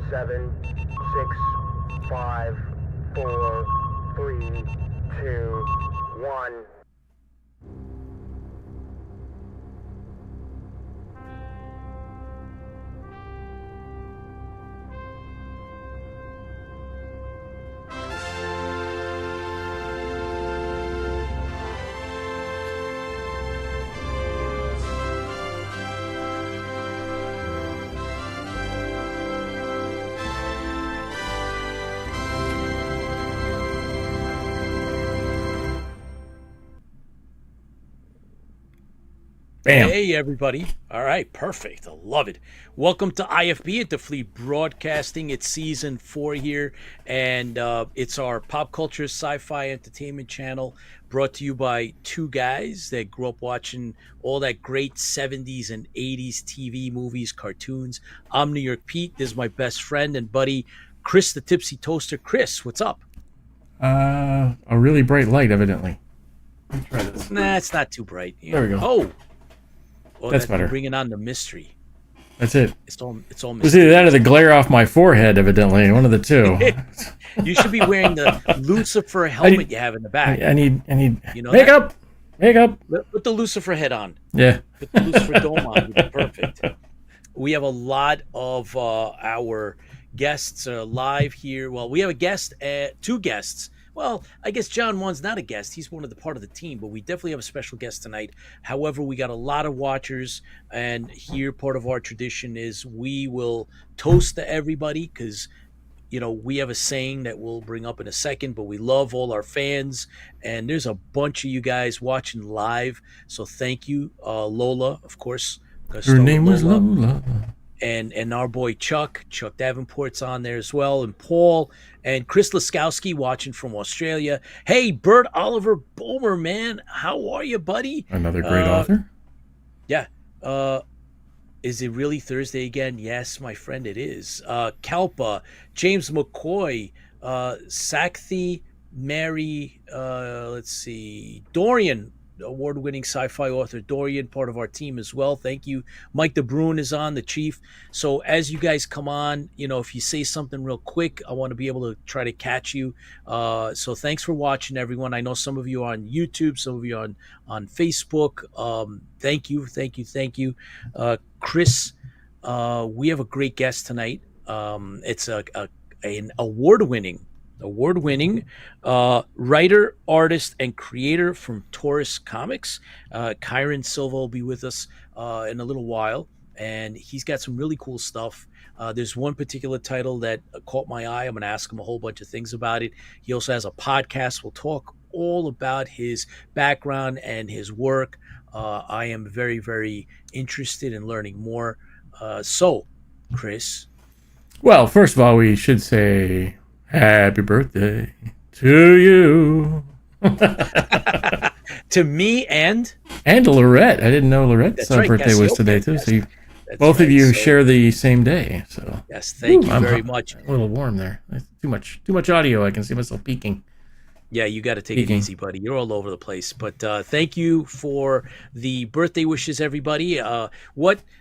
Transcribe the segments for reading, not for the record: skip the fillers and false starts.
7, 6, 5, 4, 3, 2, 1. Bam. Hey, everybody. All right, perfect. I love it. Welcome to IFB at the Fleet Broadcasting. It's season 4 here, and it's our pop culture sci-fi entertainment channel brought to you by two guys that grew up watching all that great 70s and 80s TV movies, cartoons. I'm New York Pete. This is my best friend and buddy, Chris the Tipsy Toaster. Chris, what's up? A really bright light, evidently. Let's try this. Nah, it's not too bright. There we go. Oh. Well, that's better. Bringing on the mystery. That's it. It's all It was mystery. either that or the glare off my forehead, evidently. One of the two. You should be wearing the Lucifer helmet you have in the back. I need You know makeup. Makeup. Put the Lucifer head on. Yeah. Put the Lucifer dome on. You'd be perfect. We have a lot of our guests live here. Well, we have a guest, two guests. Well, I guess John01's not a guest. He's one of the part of the team, but we definitely have a special guest tonight. However, we got a lot of watchers, and here part of our tradition is we will toast to everybody because, you know, we have a saying that we'll bring up in a second, but we love all our fans, and there's a bunch of you guys watching live. So thank you, Lola, of course. Her name was Lola. And our boy Chuck Davenport's on there as well, and Paul and Chris Laskowski watching from Australia. Hey, Bert Oliver Bomer, man, how are you, buddy? Another great author. Yeah. Is it really Thursday again? Yes, my friend, it is. Kalpa, James McCoy, Sakthi, Mary, let's see, Dorian, award-winning sci-fi author Dorian, part of our team as well. Thank you. Mike DeBruin is on, the chief. So as you guys come on, you know, if you say something real quick, I want to be able to try to catch you. So thanks for watching, everyone. I know some of you are on YouTube, some of you are on Facebook. Thank you. Chris, we have a great guest tonight. It's an award-winning writer, artist, and creator from Taurus Comics. Kyrun Silva will be with us in a little while, and he's got some really cool stuff. There's one particular title that caught my eye. I'm going to ask him a whole bunch of things about it. He also has a podcast. We'll talk all about his background and his work. I am very, very interested in learning more. So, Chris. Well, first of all, we should say happy birthday to you. To me and to Lorette. I didn't know Lorette's birthday was today too. So both of you share the same day. So yes, thank you very much. A little warm there. That's too much audio. I can see myself peeking. Yeah, you got to take it easy, buddy. You're all over the place. But thank you for the birthday wishes, everybody. There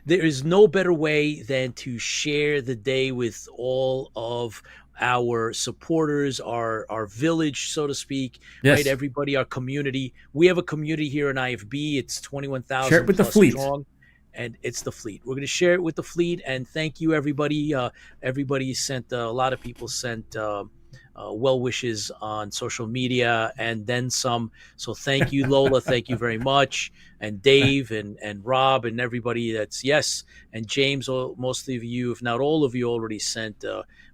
is no better way than to share the day with all of our supporters, our village, so to speak. Yes. Right? Everybody, our community. We have a community here in IFB. It's 21,000 Share it with the fleet. Strong. And it's the fleet. We're going to share it with the fleet. And thank you, everybody. Everybody sent, a lot of people sent well wishes on social media and then some. So thank you, Lola. Thank you very much. And Dave and Rob and everybody and James, most of you, if not all of you, already sent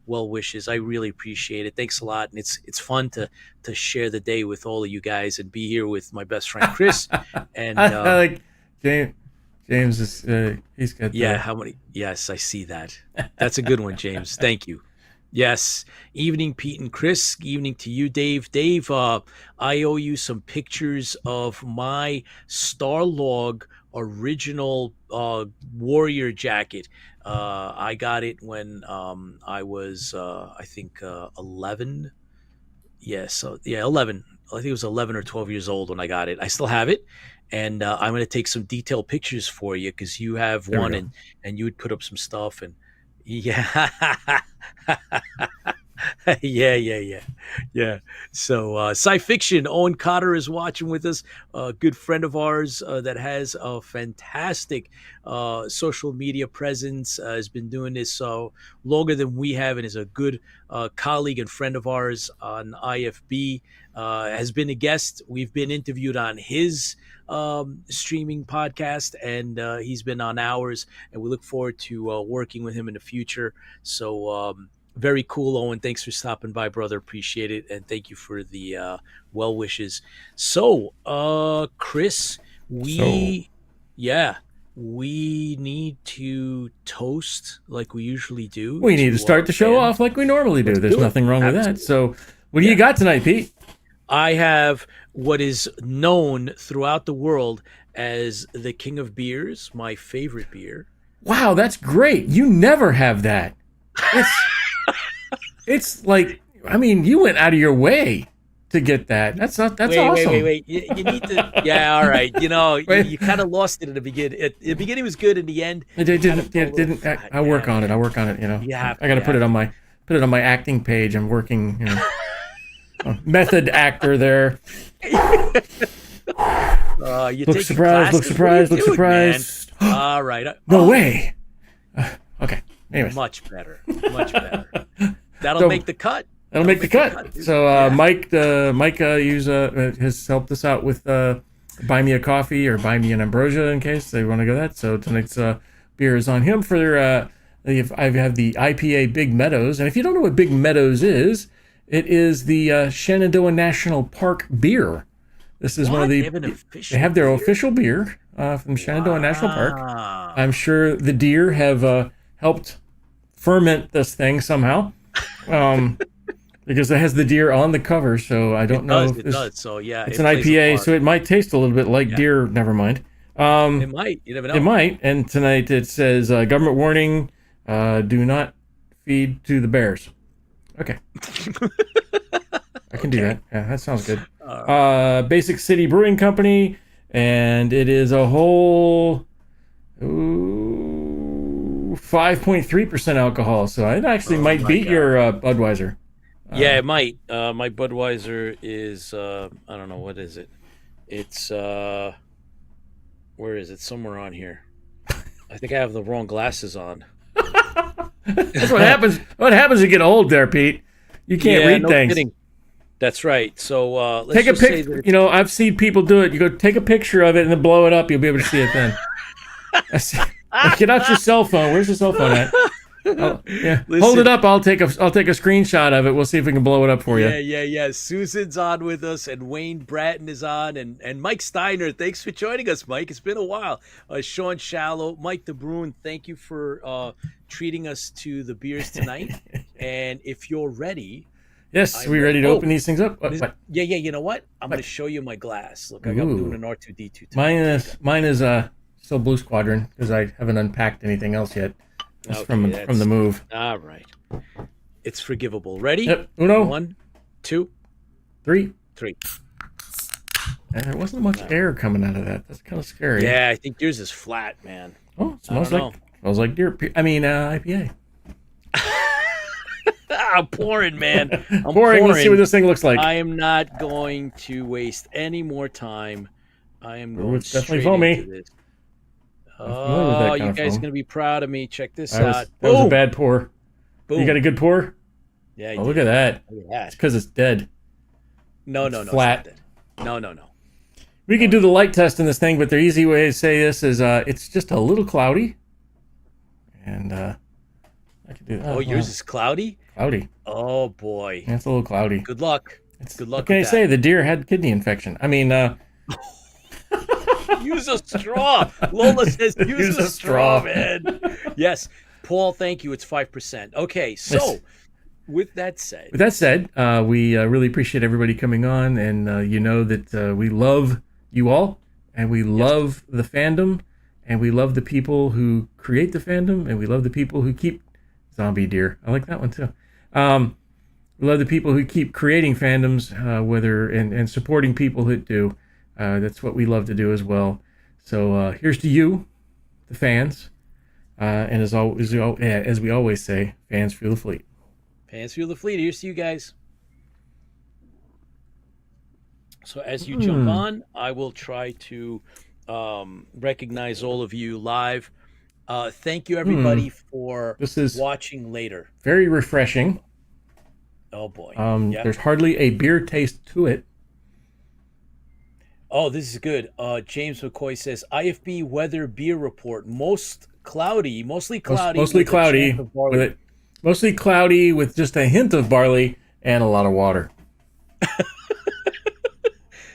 well wishes. I really appreciate it. Thanks a lot. And it's fun to share the day with all of you guys and be here with my best friend, Chris. And I like James is he's got how many? Yes, I see that. That's a good one, James. Thank you. Yes. Evening, Pete and Chris. Evening to you, Dave. Dave, I owe you some pictures of my Starlog original warrior jacket. I got it when I was, I think, 11. Yeah, 11. I think it was 11 or 12 years old when I got it. I still have it. And I'm going to take some detailed pictures for you because you have one and you would put up some stuff. And Yeah. Yeah. So, sci fiction, Owen Cotter is watching with us, a good friend of ours that has a fantastic social media presence, has been doing this longer than we have, and is a good colleague and friend of ours on IFB. Has been a guest. We've been interviewed on his streaming podcast, and he's been on ours, and we look forward to working with him in the future. So, very cool, Owen. Thanks for stopping by, brother. Appreciate it, and thank you for the well wishes. So, Chris, we need to toast like we usually do. We need to start the show off like we normally do. There's nothing wrong with that. So, what do you got tonight, Pete? I have what is known throughout the world as the King of Beers, my favorite beer. Wow, that's great. You never have that. It's like, I mean, you went out of your way to get that. That's awesome. Wait. You need to. Yeah, all right. You know, you kind of lost it in the beginning. The beginning was good. In the end, it didn't. I work on it. You know, I got to put it on my acting page. I'm working. You know, method actor there. Look surprised. All right. No way. Okay. Anyways. Much better. That'll make the cut. That'll make the cut. So Mike has helped us out with buy me a coffee or buy me an ambrosia in case they want to go that. So tonight's beer is on him for I have the IPA Big Meadows, and if you don't know what Big Meadows is, it is the Shenandoah National Park beer. This is one of the they have their official beer from Shenandoah National Park. I'm sure the deer have helped ferment this thing somehow. Because it has the deer on the cover, so I don't know. It does. So yeah, it's an IPA, so it might taste a little bit like deer. Never mind. It might. You never know. It might. And tonight it says government warning: do not feed to the bears. Okay. I can do that. Yeah, that sounds good. Basic City Brewing Company, and it is a whole 5.3% alcohol, so it actually might beat your Budweiser. Yeah, it might. My Budweiser is I don't know, what is it? It's where is it? Somewhere on here. I think I have the wrong glasses on. That's what happens. What happens when you get old, there, Pete? You can't read things. Kidding. That's right. So let's take a picture. You know, I've seen people do it. You go take a picture of it and then blow it up. You'll be able to see it then. Get out your cell phone. Where's your cell phone at? Hold it up. I'll take a screenshot of it. We'll see if we can blow it up for you. Yeah. Susan's on with us, and Wayne Bratton is on, and Mike Steiner. Thanks for joining us, Mike. It's been a while. Sean Shallow, Mike the Bruin. Thank you for treating us to the beers tonight. And if you're ready. Yes, we ready to open these things up? Yeah. You know what? I'm going to show you my glass. Look, I'm doing an R2D2 tonight. Mine is still Blue Squadron because I haven't unpacked anything else yet. That's from the move. All right. It's forgivable. Ready? Yep. Uno. 1, 2, 3. And there wasn't much air coming out of that. That's kind of scary. Yeah, I think yours is flat, man. Oh, it smells like deer. IPA. I'm pouring, man. I'm pouring. Let's see what this thing looks like. I am not going to waste any more time. I am going it's definitely straight foamy. into this. Oh, you guys are going to be proud of me. Check this out. That was a bad pour. Boom. You got a good pour? Yeah. Look at that. It's because it's dead. No. Flat. No. We can do the light test in this thing, but the easy way to say this is it's just a little cloudy. And I can do that. Oh, yours is cloudy? Cloudy. Oh, boy. Yeah, it's a little cloudy. Good luck. Good luck. What can I say? The deer had kidney infection. I mean, use a straw. Lola says use a straw, man. Yes. Paul, thank you. It's 5%. Okay, so with that said, we really appreciate everybody coming on, and you know that we love you all, and we love the fandom, and we love the people who create the fandom, and we love the people who keep zombie deer. I like that one too. We love the people who keep creating fandoms, and supporting people that do. That's what we love to do as well. So here's to you, the fans. And as we always say, fans fuel the fleet. Fans fuel the fleet. Here's to you guys. So as you jump on, I will try to recognize all of you live. Thank you, everybody, for watching later. Very refreshing. Oh, boy. There's hardly a beer taste to it. Oh, this is good. James McCoy says, IFB weather beer report. Mostly cloudy. Mostly cloudy with just a hint of barley and a lot of water.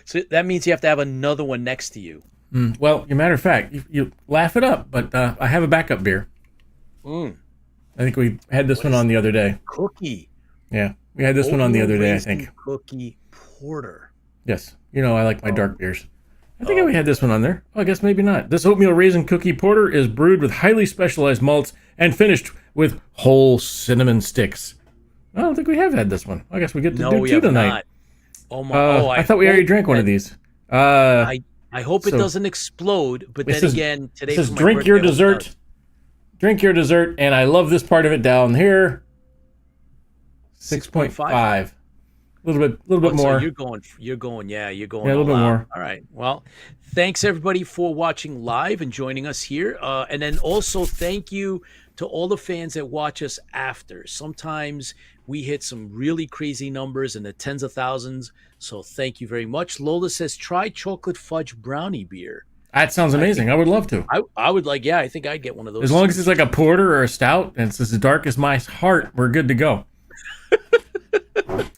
So that means you have to have another one next to you. Well, as a matter of fact, you laugh it up, but I have a backup beer. I think we had this one on the other day. Cookie. Yeah, we had this one on the other day, I think. Cookie porter. Yes. You know I like my dark beers. I think we had this one on there. Oh, I guess maybe not. This oatmeal raisin cookie porter is brewed with highly specialized malts and finished with whole cinnamon sticks. I don't think we have had this one. I guess we get to do two tonight. Not. Oh my! I thought we already drank one of these. I hope it doesn't explode. But then again, today says drink your dessert. Drink your dessert, and I love this part of it down here. 6.5. A little bit more. So you're going. Yeah, you're going. Yeah, a little bit more. All right. Well, thanks everybody for watching live and joining us here. And then also thank you to all the fans that watch us after. Sometimes we hit some really crazy numbers in the tens of thousands. So thank you very much. Lola says, try chocolate fudge brownie beer. That sounds amazing. I would love to. I would like, I think I'd get one of those. As long as it's like a porter or a stout and it's as dark as my heart, we're good to go.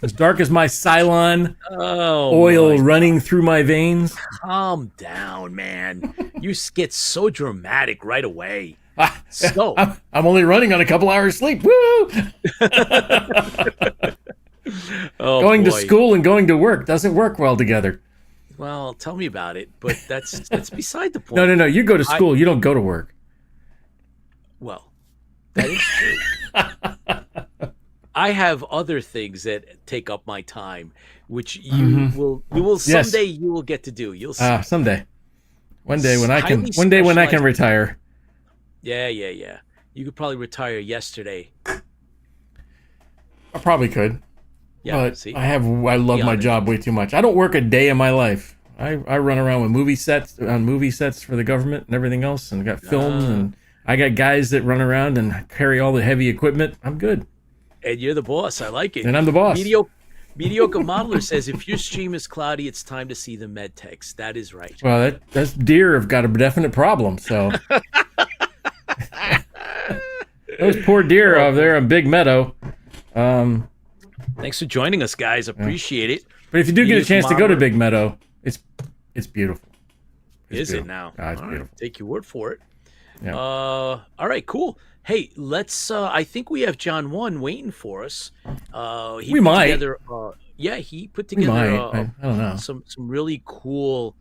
As dark as my Cylon oil running through my veins. Calm down, man. You get so dramatic right away. I'm only running on a couple hours sleep. Woo! Going to school and going to work doesn't work well together. Well, tell me about it, but that's beside the point. No. You go to school. You don't go to work. Well, that is true. I have other things that take up my time, which you will someday you will get to do. You'll see. Someday. One day when I can retire. Yeah. You could probably retire yesterday. I probably could. Yeah, but I love my job way too much. I don't work a day in my life. I run around with movie sets for the government and everything else, and got films, and I got guys that run around and carry all the heavy equipment. I'm good. And you're the boss. I like it. And I'm the boss. Mediocre Modeler says, if your stream is cloudy, it's time to see the med techs. That is right. Well, that's deer have got a definite problem, so. Those poor deer over there in Big Meadow. Thanks for joining us, guys. Appreciate it. But if you do get a chance to go to Big Meadow, it's beautiful. Is it now? It's beautiful. Right. Take your word for it. Yeah. All right, cool. Hey, let's. I think we have John01 waiting for us. He put together I don't know. some really cool,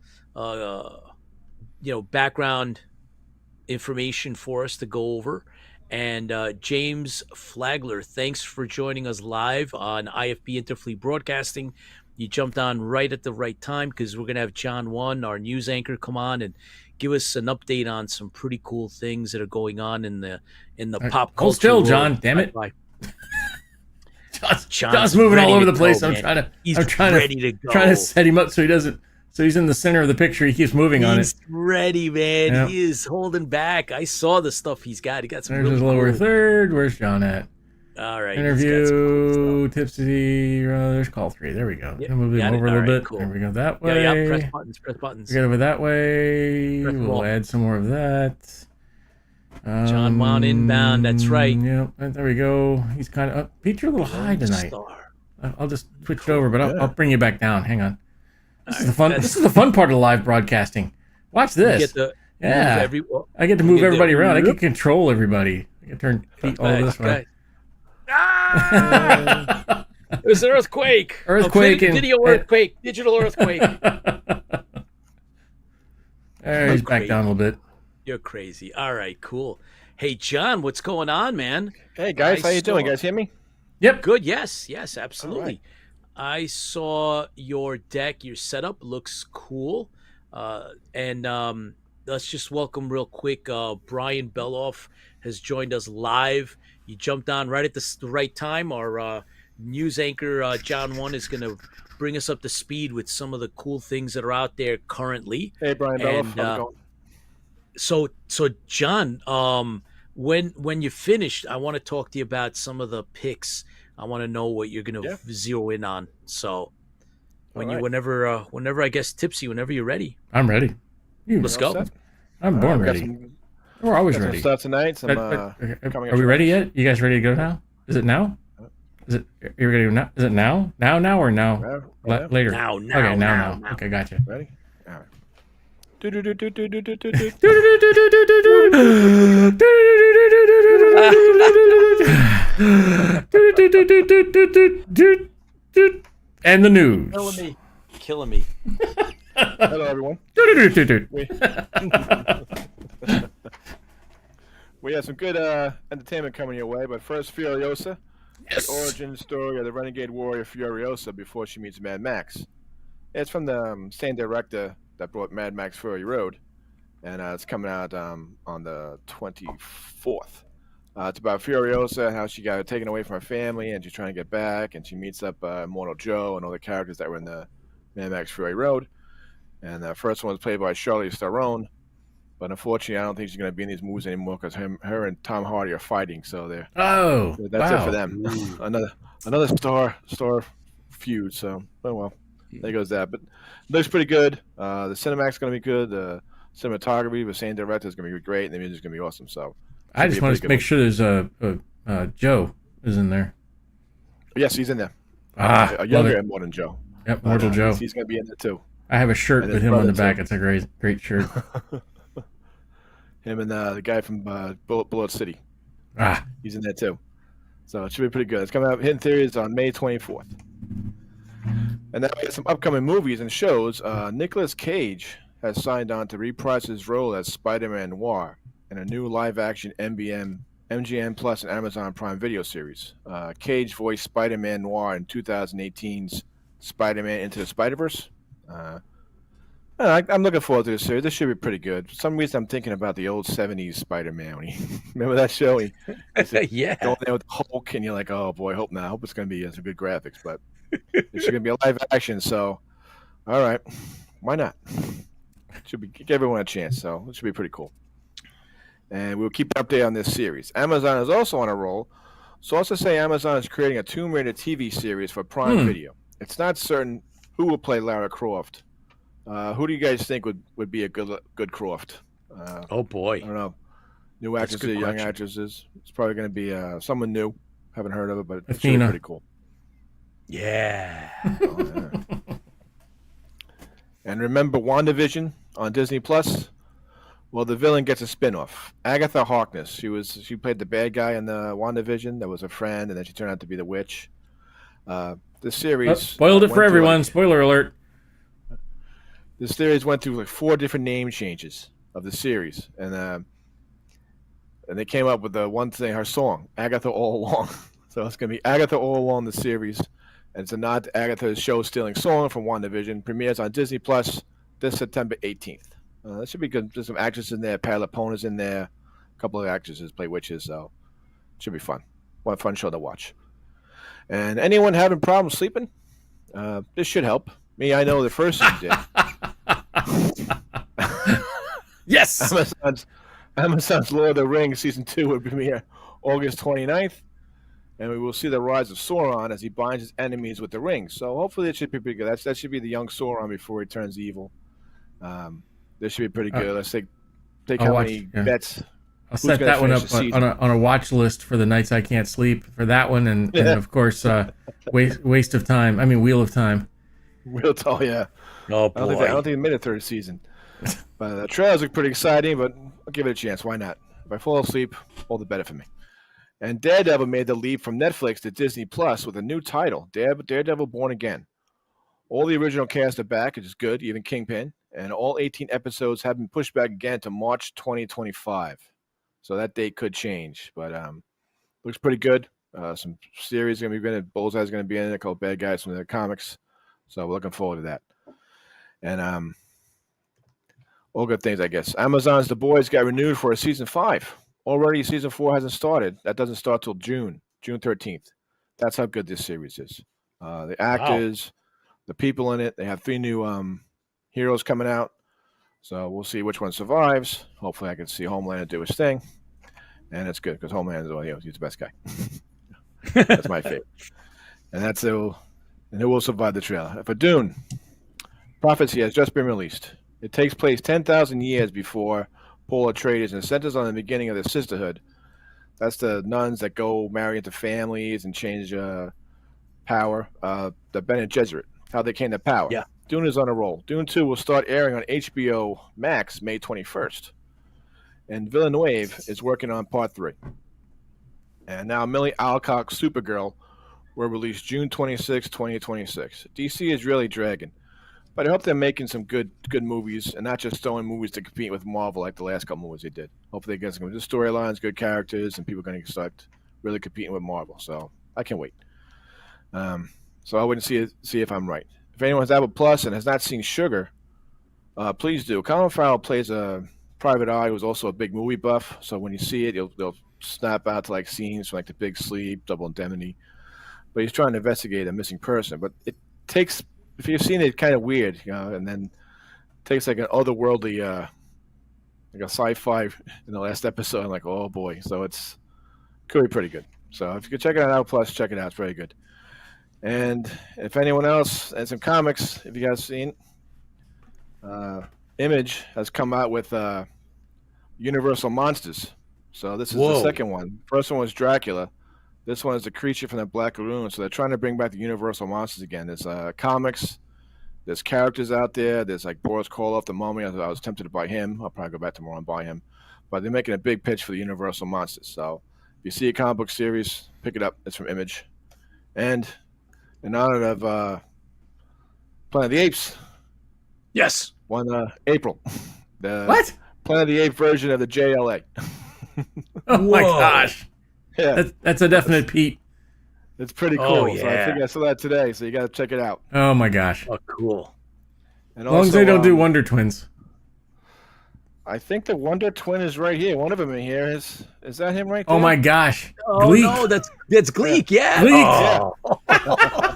background information for us to go over. And James Flagler, thanks for joining us live on IFB Interfleet Broadcasting. You jumped on right at the right time because we're going to have John01, our news anchor, come on and give us an update on some pretty cool things that are going on in the pop culture. Hold still, John. Damn it. John's moving all over the place. I'm trying to set him up so he doesn't. So he's in the center of the picture. He keeps moving on it. He's ready, man. Yep. He is holding back. I saw the stuff he's got. He got some. There's his lower third. Where's John at? All right. Interview, Tipsy. There's call 3. There we go. Yep. Move him over a little bit. Cool. There we go. That way. Yeah. Press buttons. Get over that way. We'll add some more of that. John01 inbound. That's right. Yep. There we go. He's kind of. Pete, you're a little high tonight. I'll just switch it over, but I'll bring you back down. Hang on. This is the fun. This is the fun part of live broadcasting. Watch this. I get to move everybody around. I can control everybody. I can turn Pete all this way. There's an earthquake. Digital earthquake. He's back down a little bit. You're crazy. All right, cool. Hey, John, what's going on, man? Hey, guys. How you doing? You guys hear me? Yep. Good. Yes, absolutely. I saw your deck. Your setup looks cool, and let's just welcome real quick. Brian Beloff has joined us live. You jumped on right at the right time. Our news anchor, John01, is going to bring us up to speed with some of the cool things that are out there currently. Hey, Brian Beloff, how's it going? So John, when you finished, I want to talk to you about some of the picks. I want to know what you're going to zero in on. So whenever I guess Tipsy, whenever you're ready. I'm ready. Let's go. Set? I'm born ready. We're always ready. Start tonight. Are we ready yet? You guys ready to go now? Is it now? Is it? You're ready now? Is it now? Now or now? Later. Now. Okay, now. Okay, gotcha. Ready? All right. And the news. Killing me. Hello, everyone. We have some good entertainment coming your way, but first, Furiosa. Yes. The origin story of the renegade warrior Furiosa before she meets Mad Max. It's from the same director that brought Mad Max Fury Road, and it's coming out on the 24th. It's about Furiosa, how she got taken away from her family, and she's trying to get back, and she meets up Immortal Joe and all the characters that were in the Mad Max Fury Road. And the first one was played by Charlize Theron, but unfortunately, I don't think she's going to be in these movies anymore because her and Tom Hardy are fighting. So that's it for them. another star feud. So there goes that. But it looks pretty good. The Cinemax is going to be good. The cinematography, the same director, is going to be great, and the music is going to be awesome. So I just want to make sure there's Joe is in there. Yes, he's in there. A younger Immortal Joe. Yep, Mortal Joe. He's going to be in there too. I have a shirt with him on the back. It's a great shirt. Him and the guy from Bullet City. He's in there too. So it should be pretty good. It's coming out in theaters on May 24th. And then we have some upcoming movies and shows. Nicolas Cage has signed on to reprise his role as Spider-Man Noir in a new live-action MGM Plus and Amazon Prime Video series. Cage voiced Spider-Man Noir in 2018's Spider-Man Into the Spider-Verse. I'm looking forward to this series. This should be pretty good. For some reason, I'm thinking about the old 70s Spider-Man. Remember that show? Going there with Hulk, and you're like, oh, boy, hope not. I hope it's going to be some good graphics. But it's going to be a live action, so all right. Why not? Give everyone a chance, so it should be pretty cool. And we'll keep an update on this series. Amazon is also on a roll. Sources say Amazon is creating a Tomb Raider TV series for Prime Video. It's not certain who will play Lara Croft. Who do you guys think would be a good Croft? Oh boy, I don't know. New actresses, young actresses. It's probably going to be someone new. Haven't heard of it, but it's really pretty cool. Yeah. And remember WandaVision on Disney Plus? Well, the villain gets a spinoff. Agatha Harkness. She played the bad guy in the WandaVision. That was a friend, and then she turned out to be the witch. The series spoiled it for everyone. Spoiler alert. This series went through like 4 different name changes of the series, and they came up with the one thing, her song, Agatha All Along. So it's going to be Agatha All Along, the series, and it's a nod to Agatha's show-stealing song from WandaVision. Premieres on Disney Plus this September 18th. That should be good. There's some actresses in there. Pat Lapona's in there. A couple of actresses play witches, so it should be fun. One fun show to watch. And anyone having problems sleeping, this should help. Me, I know the first season did. Yes! Amazon's Lord of the Rings Season 2 will premiere August 29th, and we will see the rise of Sauron as he binds his enemies with the rings. So hopefully it should be pretty good. That should be the young Sauron before he turns evil. This should be pretty good. Let's take how many bets. I'll set that one up on a watch list for the nights I can't sleep for that one, and of course, waste of time. I mean, Wheel of Time. Wheel of Time, yeah. Oh boy. I don't think they made a 3rd season. But the trailers look pretty exciting, but I'll give it a chance. Why not? If I fall asleep, all the better for me. And Daredevil made the leap from Netflix to Disney Plus with a new title, Daredevil Born Again. All the original cast are back, which is good, even Kingpin, and all 18 episodes have been pushed back again to March 2025. So that date could change, but looks pretty good. Some series are going to be in it. Bullseye's going to be in it, called Bad Guys from the comics. So we're looking forward to that. And All good things, I guess. Amazon's The Boys got renewed for a season 5. Already, season 4 hasn't started. That doesn't start till June 13th. That's how good this series is. The actors, the people in it, they have 3 new heroes coming out. So we'll see which one survives. Hopefully I can see Homelander do his thing. And it's good because Homelander, he's the best guy. That's my favorite. And it will survive the trailer. For Dune, Prophecy has just been released. It takes place 10,000 years before Paul Atreides and centers on the beginning of the Sisterhood. That's the nuns that go marry into families and change power. The Bene Gesserit, how they came to power. Yeah. Dune is on a roll. Dune 2 will start airing on HBO Max May 21st. And Villeneuve is working on part 3. And now Millie Alcock's Supergirl will release June 26, 2026. DC is really dragging. But I hope they're making some good movies and not just throwing movies to compete with Marvel like the last couple movies they did. Hopefully they get some good storylines, good characters, and people are going to start really competing with Marvel. So I can't wait. So I wouldn't see if I'm right. If anyone has Apple Plus and has not seen Sugar, please do. Colin Farrell plays a private eye who's also a big movie buff. So when you see it, they'll snap out to like scenes from like The Big Sleep, Double Indemnity. But he's trying to investigate a missing person. But it takes, if you've seen it, kind of weird, and then it takes like an otherworldly, like a sci-fi in the last episode. I'm like, oh boy. So it's could be pretty good. So if you could check it out, Apple Plus, check it out. It's very good. And if anyone else has some comics, if you guys seen, Image has come out with Universal Monsters. So this is the second one. First one was Dracula. This one is the creature from the Black Lagoon. So they're trying to bring back the Universal Monsters again. There's comics, there's characters out there. There's like Boris Karloff, the Mummy. I was tempted to buy him. I'll probably go back tomorrow and buy him. But they're making a big pitch for the Universal Monsters. So if you see a comic book series, pick it up. It's from Image. And in honor of Planet of the Apes. Yes. April. What? Planet of the Apes version of the JLA. Oh my gosh. Yeah. That's a definite Pete. It's pretty cool. Oh, yeah. So I think I saw that today, so you got to check it out. Oh my gosh. Oh, cool. And As long as they don't do Wonder Twins. I think the Wonder Twin is right here. One of them in here is that him right there? Oh my gosh. Oh Gleek. no, that's Gleek. Yeah. Gleek. Oh.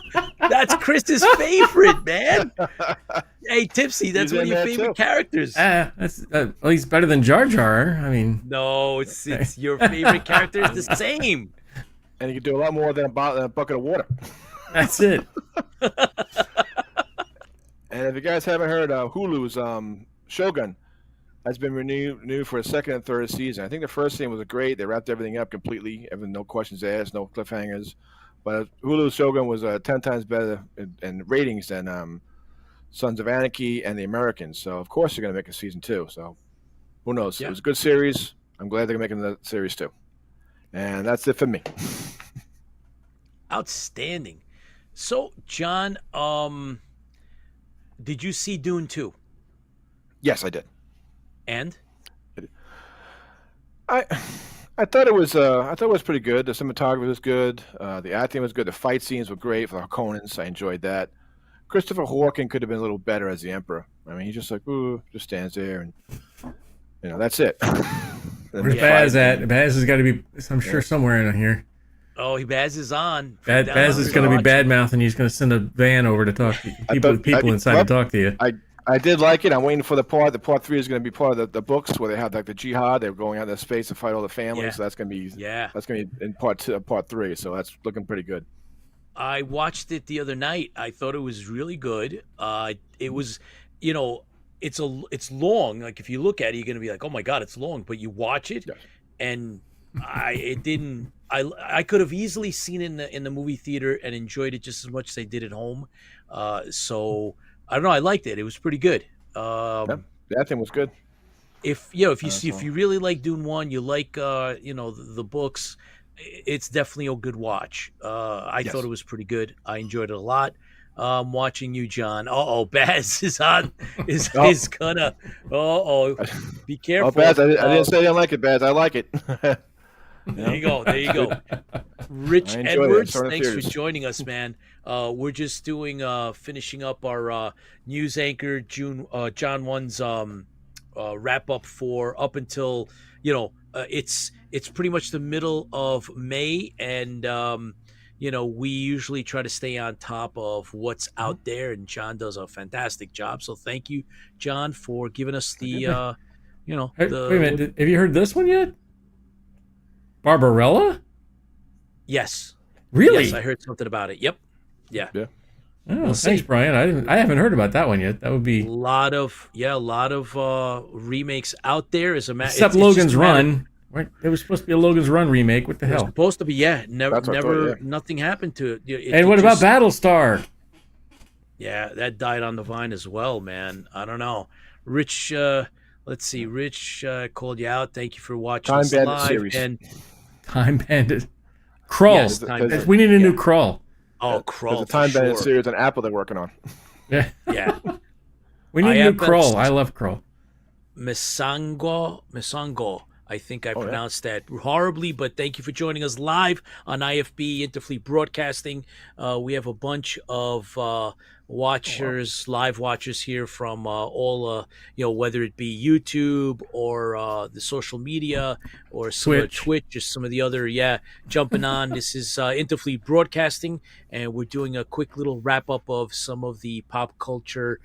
That's Chris's favorite, man. Hey, Tipsy, that's He's one of in your there, favorite too. characters. That's at least better than Jar Jar. I mean, No, it's your favorite character is the same. And you can do a lot more than a bucket of water. that's it. And if you guys haven't heard, Hulu's Shogun has been renewed for a second and third season. I think the first season was great. They wrapped everything up completely. No questions asked, no cliffhangers. But Hulu's Shogun was 10 times better in ratings than Sons of Anarchy and The Americans. So, of course, they're going to make a season 2. So, who knows? Yeah. It was a good series. I'm glad they're making the series 2. And that's it for me. Outstanding. So, John, did you see Dune 2? Yes, I did. And? I thought it was pretty good. The cinematography was good. The acting was good. The fight scenes were great for the Conans. I enjoyed that. Christopher Walken could have been a little better as the Emperor. I mean, he just just stands there and that's it. Where's Baz at? Baz has got to be, I'm sure, somewhere in here. Oh, Baz is on. Baz is going to be bad mouth, and he's going to send a van over to talk to people inside to talk to you. I did like it. I'm waiting for the part. The part 3 is going to be part of the books where they have like the jihad. They're going out into space to fight all the families. Yeah. So that's going to be in part 3. So that's looking pretty good. I watched it the other night. I thought it was really good. It was, it's long. Like if you look at it, you're going to be like, oh my God, it's long. But you watch it, and I could have easily seen it in the movie theater and enjoyed it just as much as I did at home. So I don't know. I liked it. It was pretty good. The acting was good. If you really like Dune 1, you like the books, it's definitely a good watch. I thought it was pretty good. I enjoyed it a lot. Watching you, John. Baz is on. Is gonna. Be careful. Baz, I didn't say I didn't like it, Baz. I like it. There you go. Rich Edwards, thanks for joining us, man. We're just finishing up our news anchor John 1's wrap up for up until it's pretty much the middle of May, and we usually try to stay on top of what's out there, and John does a fantastic job. So thank you, John, for giving us the Hey, wait a minute, have you heard this one yet? Barbarella? Yes. Really? Yes, I heard something about it. Yep. Yeah. Yeah. Oh, We'll thanks, see. Brian. I haven't heard about that one yet. That would be A lot of remakes out there. except Logan's Run. Right? It was supposed to be a Logan's Run remake. What the It was hell? supposed to be, never, That's what I thought, yeah. nothing happened to it. And what about Battlestar? Yeah, that died on the vine as well, man. I don't know. Rich, let's see. Rich called you out. Thank you for watching Time us Bandit live. series. And Time Bandit. Krull. Yes, Time Bandit. We need a new Yeah. Krull. Krull. There's a Time for Bandit sure. series on Apple they're working on. Yeah. Yeah. We need a new IFB Krull. I love Krull. Misango. I think I yeah. pronounced that horribly, but thank you for joining us live on IFB Interfleet Broadcasting. We have a bunch of watchers, live watchers here from all, whether it be YouTube or the social media or some of Twitch or some of the other, jumping on. This is Interfleet Broadcasting, and we're doing a quick little wrap up of some of the pop culture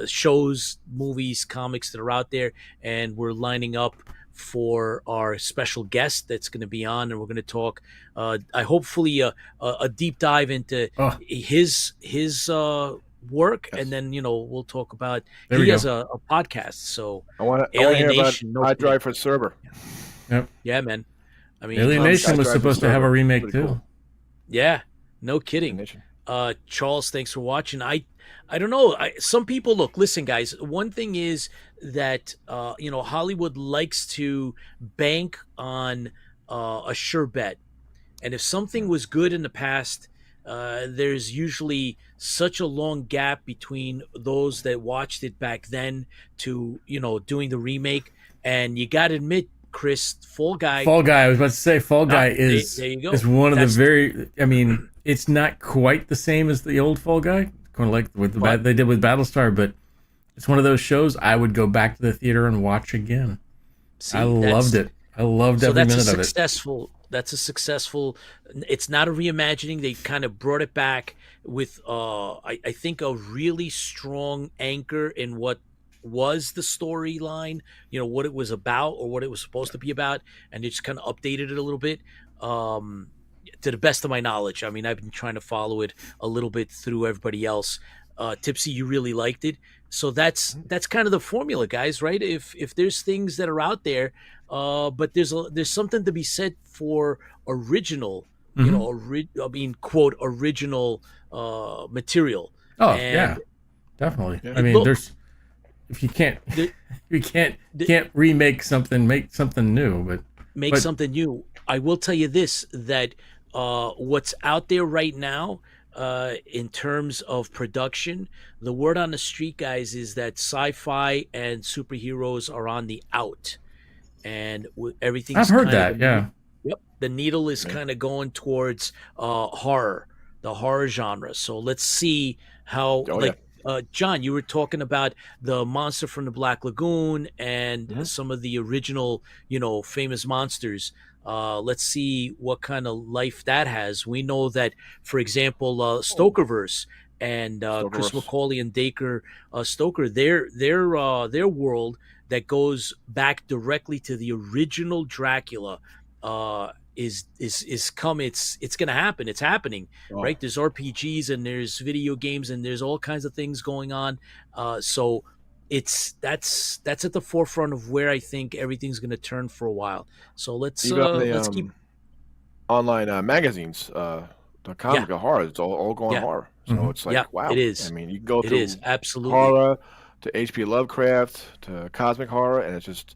shows, movies, comics that are out there, and we're lining up for our special guest that's going to be on, and we're going to talk hopefully a deep dive into his work, and then we'll talk about he has a podcast. So I want to hear about I Drive for Cerber. Yep. Yeah, man. I mean, Alien Nation was supposed to have a remake too. Cool. Yeah, no kidding. Charles, thanks for watching. I don't know. Some people listen, guys. One thing is that Hollywood likes to bank on a sure bet, and if something was good in the past, there's usually such a long gap between those that watched it back then to doing the remake. And you got to admit, Chris, Fall Guy. I was about to say Fall Guy is there you go. Is one of the very. I mean, it's not quite the same as the old Fall Guy, kind of like with they did with Battlestar, but it's one of those shows I would go back to the theater and watch again. I loved it. I loved every minute of it. That's a successful. It's not a reimagining. They kind of brought it back with, I think, a really strong anchor in what was the storyline, what it was about or what it was supposed to be about, and they just kind of updated it a little bit. To the best of my knowledge. I mean, I've been trying to follow it a little bit through everybody else. Tipsy, you really liked it. So that's kind of the formula, guys, right? If there's things that are out there, but there's something to be said for original, quote, original material. Oh, and yeah, definitely. Yeah. I mean, if you can't remake something, make something new, but something new. I will tell you this, that what's out there right now, in terms of production, the word on the street, guys, is that sci-fi and superheroes are on the out, and everything's. I've heard that. Yeah. Yep. The needle is kind of going towards horror, the horror genre. So let's see how. John, you were talking about the monster from the Black Lagoon and some of the original, famous monsters. Let's see what kind of life that has. We know that, for example, Stokerverse and Chris McCauley and Dacre Stoker, their world that goes back directly to the original Dracula is come. It's going to happen. It's happening, right? There's RPGs and there's video games and there's all kinds of things going on. So that's at the forefront of where I think everything's going to turn for a while. So let's keep online magazines. The comic of horror, it's all going horror. So it's like, wow. It is. I mean, you can go through absolutely horror to H.P. Lovecraft to cosmic horror, and it's just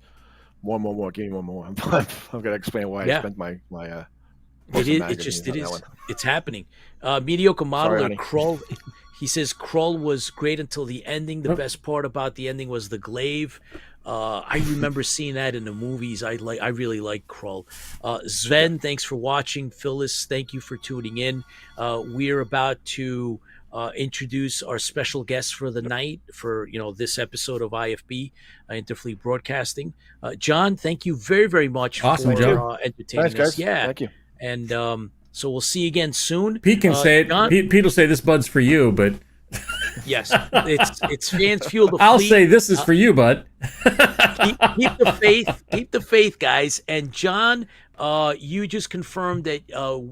more. Give me one more. I'm going to explain why I spent my it is. It's happening. Mediocre modeler Krull. He says Krull was great until the ending. The best part about the ending was the glaive. I remember seeing that in the movies. I really like Krull. Sven, thanks for watching. Phyllis, thank you for tuning in. We're about to introduce our special guest for the night for this episode of IFB Interfleet Broadcasting. John, thank you very, very much Awesome, for Joe. entertaining Thanks, us. guys. Yeah, Thank you. and so we'll see you again soon. Pete can say it. John, Pete will say this bud's for you, but yes, it's fans fuel the I'll fleet. say this is for you, bud. Keep the faith. Keep the faith, guys. And John, you just confirmed that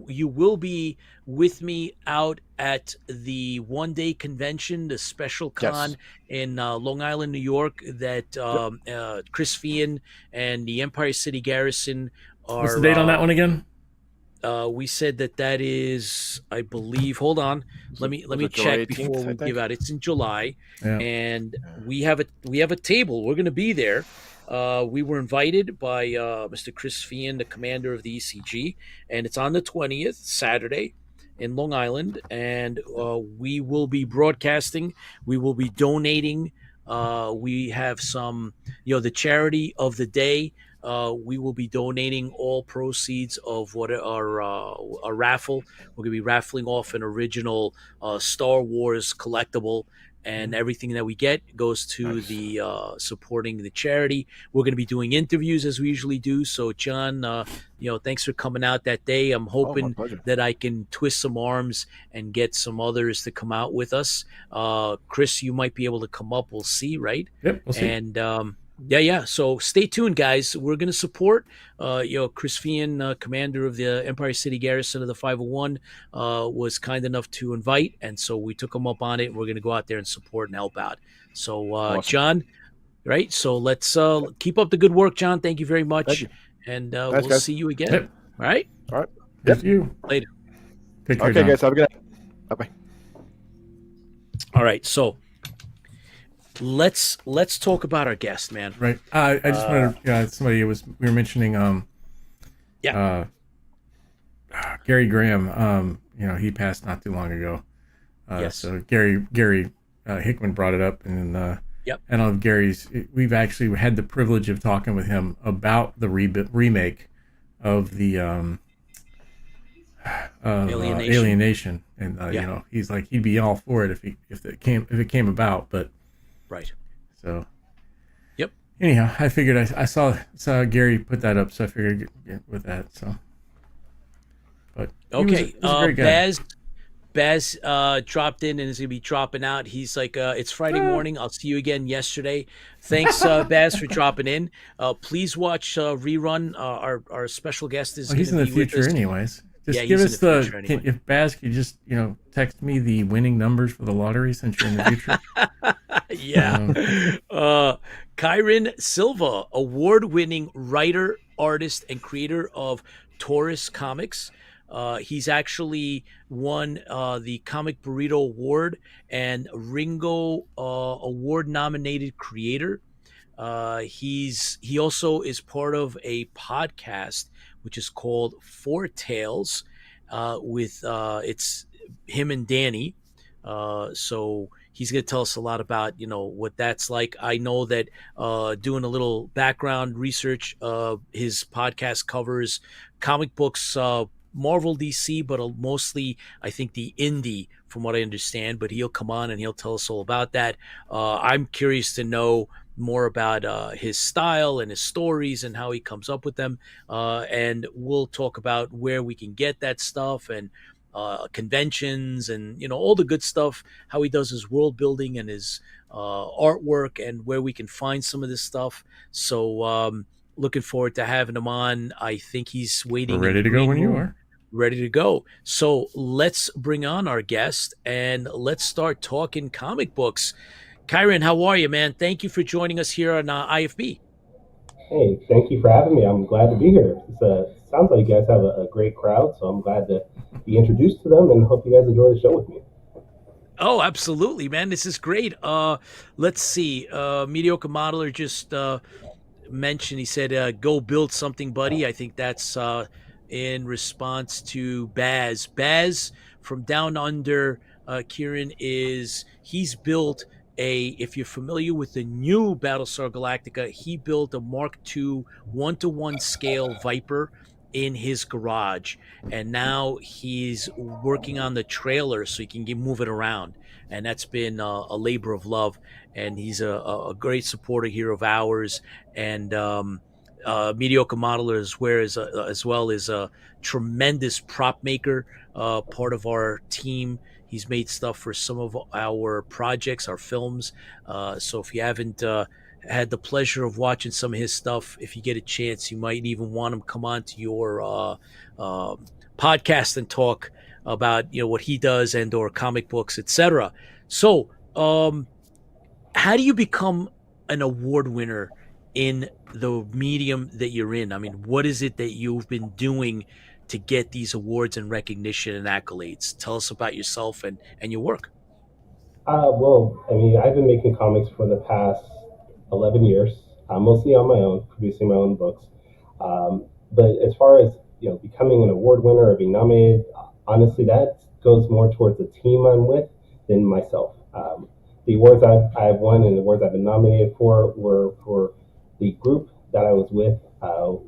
you will be with me out at the one-day convention, the special con in Long Island, New York, that Chris Fian and the Empire City Garrison are. What's the date on that one again? We said that is, I believe. Hold on, let me check 18th, before we give out. It's in July, Yeah. and we have a table. We're going to be there. We were invited by Mr. Chris Fian, the commander of the ECG, and it's on the 20th, Saturday, in Long Island, and we will be broadcasting. We will be donating. We have some, the charity of the day. We will be donating all proceeds of what our raffle. We're going to be raffling off an original Star Wars collectible, and everything that we get goes to the supporting the charity. We're going to be doing interviews as we usually do. So, John, thanks for coming out that day. I'm hoping that I can twist some arms and get some others to come out with us. Chris, you might be able to come up. We'll see, right? Yep, we'll see. And yeah. So stay tuned, guys. We're going to support, Chris Fian, commander of the Empire City Garrison of the 501, was kind enough to invite. And so we took him up on it. We're going to go out there and support and help out. So, awesome. John, right. So let's keep up the good work, John. Thank you very much. Thank you. And Thanks, we'll guys. see you again. Yep. All right. All right. Thank you. Later. Take care, Okay, John. guys. Have a good night. Bye-bye. All right. So let's talk about our guest, man. Right. I just wanted to, we were mentioning Gary Graham. He passed not too long ago. Yes. So Gary Hickman brought it up, and Yep. and on we've actually had the privilege of talking with him about the remake of the Alienation, and he's like, he'd be all for it if it came about, but right. So, yep. Anyhow, I figured I saw Gary put that up, so I figured get with that. So, but okay, he was a great guy. Baz dropped in and is gonna be dropping out. He's like, it's Friday morning. I'll see you again yesterday. Thanks, Baz, for dropping in. Please watch rerun. Our special guest is. He's in the future, anyways. Just give us if Baz could just text me the winning numbers for the lottery since you're in the future. Yeah. Kyrun Silva, award-winning writer, artist, and creator of Taurus Comics. He's actually won the Comic Burrito Award and Ringo Award-nominated creator. He also is part of a podcast which is called Four Tales, with it's him and Danny. So he's going to tell us a lot about what that's like. I know that doing a little background research, his podcast covers comic books, Marvel, DC, but mostly I think the indie, from what I understand. But he'll come on and he'll tell us all about that. I'm curious to know more about his style and his stories and how he comes up with them, and we'll talk about where we can get that stuff and conventions and all the good stuff, how he does his world building and his artwork, and where we can find some of this stuff. So looking forward to having him on. I think he's waiting. We're ready to go when you are. Ready to go. So let's bring on our guest and let's start talking comic books. Kyrun, how are you, man? Thank you for joining us here on IFB. Hey, thank you for having me. I'm glad to be here. It sounds like you guys have a great crowd, so I'm glad to be introduced to them and hope you guys enjoy the show with me. Oh, absolutely, man. This is great. Let's see. Mediocre Modeler just mentioned, he said, go build something, buddy. I think that's in response to Baz. Baz from Down Under, Kyrun, he's built if you're familiar with the new Battlestar Galactica, he built a Mark II 1-to-1 scale Viper in his garage, and now he's working on the trailer so he can move it around, and that's been a labor of love. And he's a great supporter here of ours, and mediocre modeler as well as a tremendous prop maker, part of our team. He's made stuff for some of our projects, our films. So if you haven't had the pleasure of watching some of his stuff, if you get a chance, you might even want him come on to your podcast and talk about what he does and or comic books, etc. So how do you become an award winner in the medium that you're in? I mean, what is it that you've been doing to get these awards and recognition and accolades? Tell us about yourself and your work. Well, I mean, I've been making comics for the past 11 years, mostly on my own, producing my own books. But as far as becoming an award winner or being nominated, honestly, that goes more towards the team I'm with than myself. The awards I've won and the awards I've been nominated for were for the group that I was with.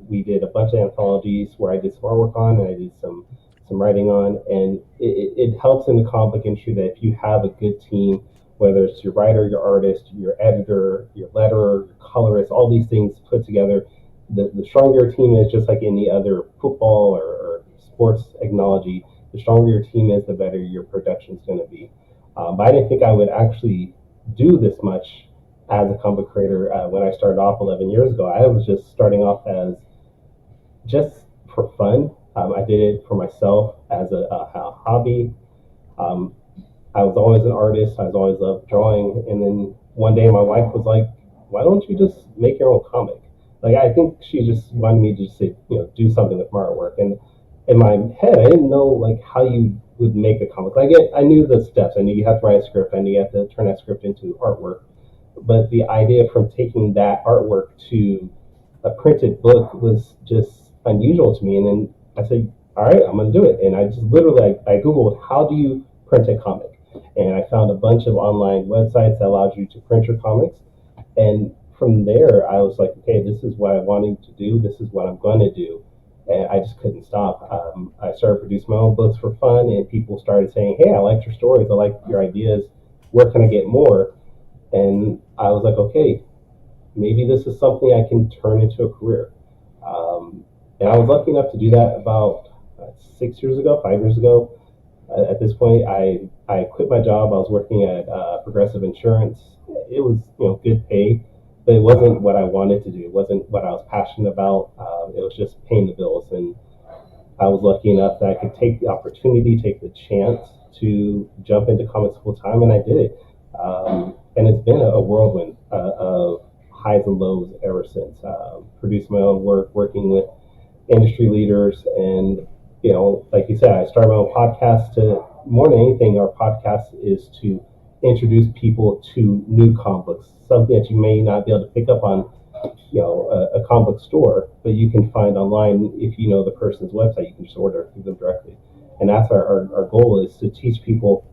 We did a bunch of anthologies where I did some artwork on and I did some writing on, and it helps in the comic industry that if you have a good team, whether it's your writer, your artist, your editor, your letterer, your colorist, all these things put together, the stronger your team is, just like any other football or sports technology, the stronger your team is, the better your production is going to be. But I didn't think I would actually do this much as a comic creator when I started off 11 years ago. I was just starting off as just for fun. I did it for myself as a hobby. I was always an artist. I was always loved drawing. And then one day my wife was like, why don't you just make your own comic? Like, I think she just wanted me to just say, do something with my artwork. And in my head, I didn't know like how you would make a comic. Like, I knew the steps. I knew you have to write a script. I knew you have to turn that script into artwork. But the idea from taking that artwork to a printed book was just unusual to me. And then I said, all right, I'm going to do it. And I just literally, I Googled, how do you print a comic? And I found a bunch of online websites that allowed you to print your comics. And from there, I was like, okay, this is what I wanted to do. This is what I'm going to do. And I just couldn't stop. I started producing my own books for fun, and people started saying, hey, I liked your stories. I like your ideas. Where can I get more? And I was like, okay, maybe this is something I can turn into a career. And I was lucky enough to do that about 5 years ago. At this point, I quit my job. I was working at Progressive Insurance. It was good pay, but it wasn't what I wanted to do. It wasn't what I was passionate about. It was just paying the bills. And I was lucky enough that I could take the opportunity, take the chance to jump into comics full time, and I did it. And it's been a whirlwind of highs and lows ever since. Produced my own work, working with industry leaders, and like you said, I started my own podcast. To more than anything, our podcast is to introduce people to new comic books, something that you may not be able to pick up on, a comic book store, but you can find online. If you know the person's website, you can just order through them directly. And that's our goal, is to teach people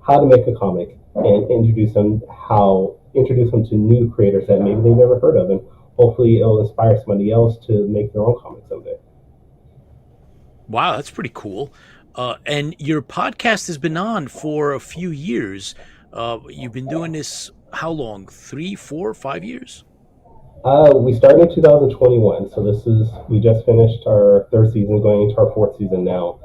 how to make a comic and introduce them to new creators that maybe they've never heard of, and hopefully it'll inspire somebody else to make their own comic someday. Wow, that's pretty cool. And your podcast has been on for a few years. You've been doing this how long? 3, 4, 5 years? We started in 2021, so we just finished our 3rd season, going into our 4th season now.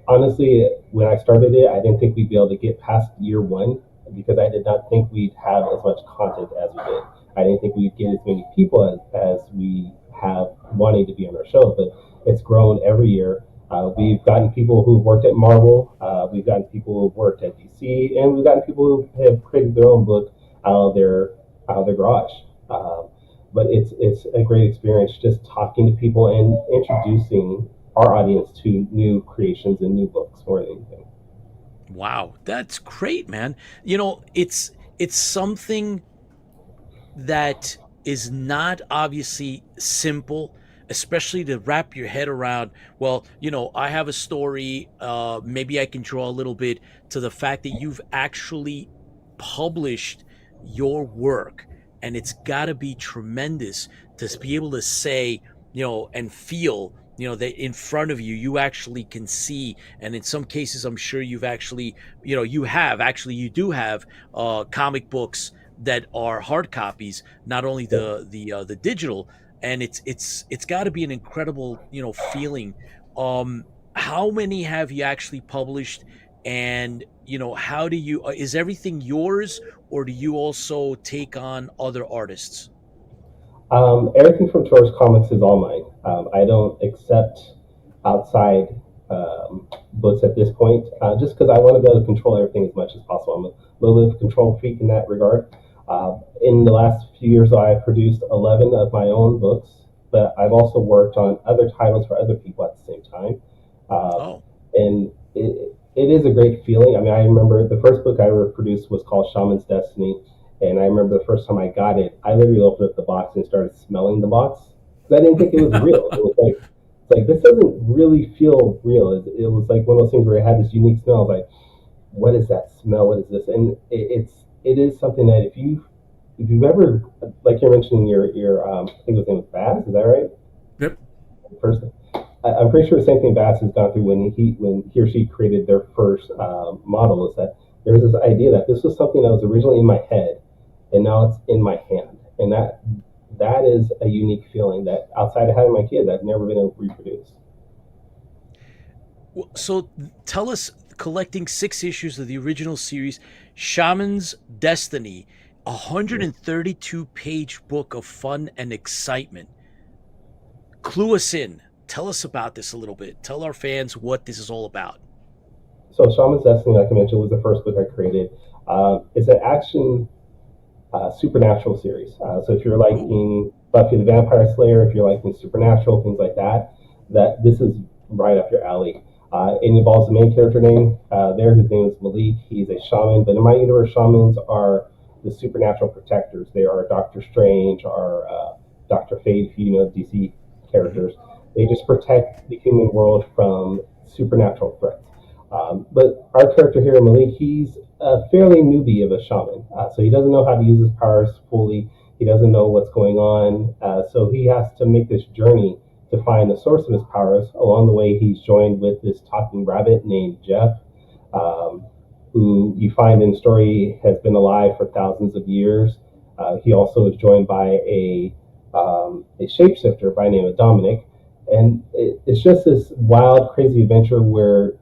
Honestly, when I started it, I didn't think we'd be able to get past year 1, because I did not think we'd have as much content as we did. I didn't think we'd get as many people as we have wanting to be on our show, but it's grown every year. We've gotten people who've worked at Marvel, we've gotten people who've worked at DC, and we've gotten people who have created their own book out of their garage. But it's a great experience just talking to people and introducing our audience to new creations and new books more than anything. Wow, that's great, man. It's something that is not obviously simple, especially to wrap your head around. Well, I have a story, maybe I can draw a little bit to the fact that you've actually published your work, and it's got to be tremendous to be able to say, and feel, that in front of you, you actually can see. And in some cases, I'm sure you've actually, you do have comic books that are hard copies, not only the digital. And it's got to be an incredible, feeling. How many have you actually published? And how do you, is everything yours, or do you also take on other artists? Everything from Taurus Comics is all mine. I don't accept outside books at this point, just because I want to be able to control everything as much as possible. I'm a little bit of a control freak in that regard. In the last few years, I've produced 11 of my own books, but I've also worked on other titles for other people at the same time. Oh, And it is a great feeling. I mean, I remember the first book I ever produced was called Shaman's Destiny. And I remember the first time I got it, I literally opened up the box and started smelling the box because I didn't think it was real. It was like, it's like, this doesn't really feel real. It was like one of those things where it had this unique smell. I was like, what is that smell? What is this? And it is something that if you've ever, like you're mentioning your I think his name was Bass, is that right? Yep. First, I'm pretty sure the same thing Bass has gone through when he or she created their first model, is that there's this idea that this was something that was originally in my head, and now it's in my hand, and that is a unique feeling that outside of having my kids, I've never been able to reproduce. well, so tell us, collecting 6 issues of the original series, Shaman's Destiny, 132-page book of fun and excitement. Clue us in. Tell us about this a little bit. Tell our fans what this is all about. So Shaman's Destiny, like I mentioned, was the first book I created. It's an action supernatural series. So if you're liking Buffy the Vampire Slayer, if you're liking supernatural, things like that this is right up your alley. It involves the main character name there. His name is Malik. He's a shaman, but in my universe, shamans are the supernatural protectors. They are Doctor Strange or Dr. Fate, if you know DC characters. They just protect the human world from supernatural threats. But our character here, Malik, he's a fairly newbie of a shaman. So he doesn't know how to use his powers fully. He doesn't know what's going on. So he has to make this journey to find the source of his powers. Along the way, he's joined with this talking rabbit named Jeff, who you find in the story has been alive for thousands of years. He also is joined by a shapeshifter by the name of Dominic. And it's just this wild, crazy adventure where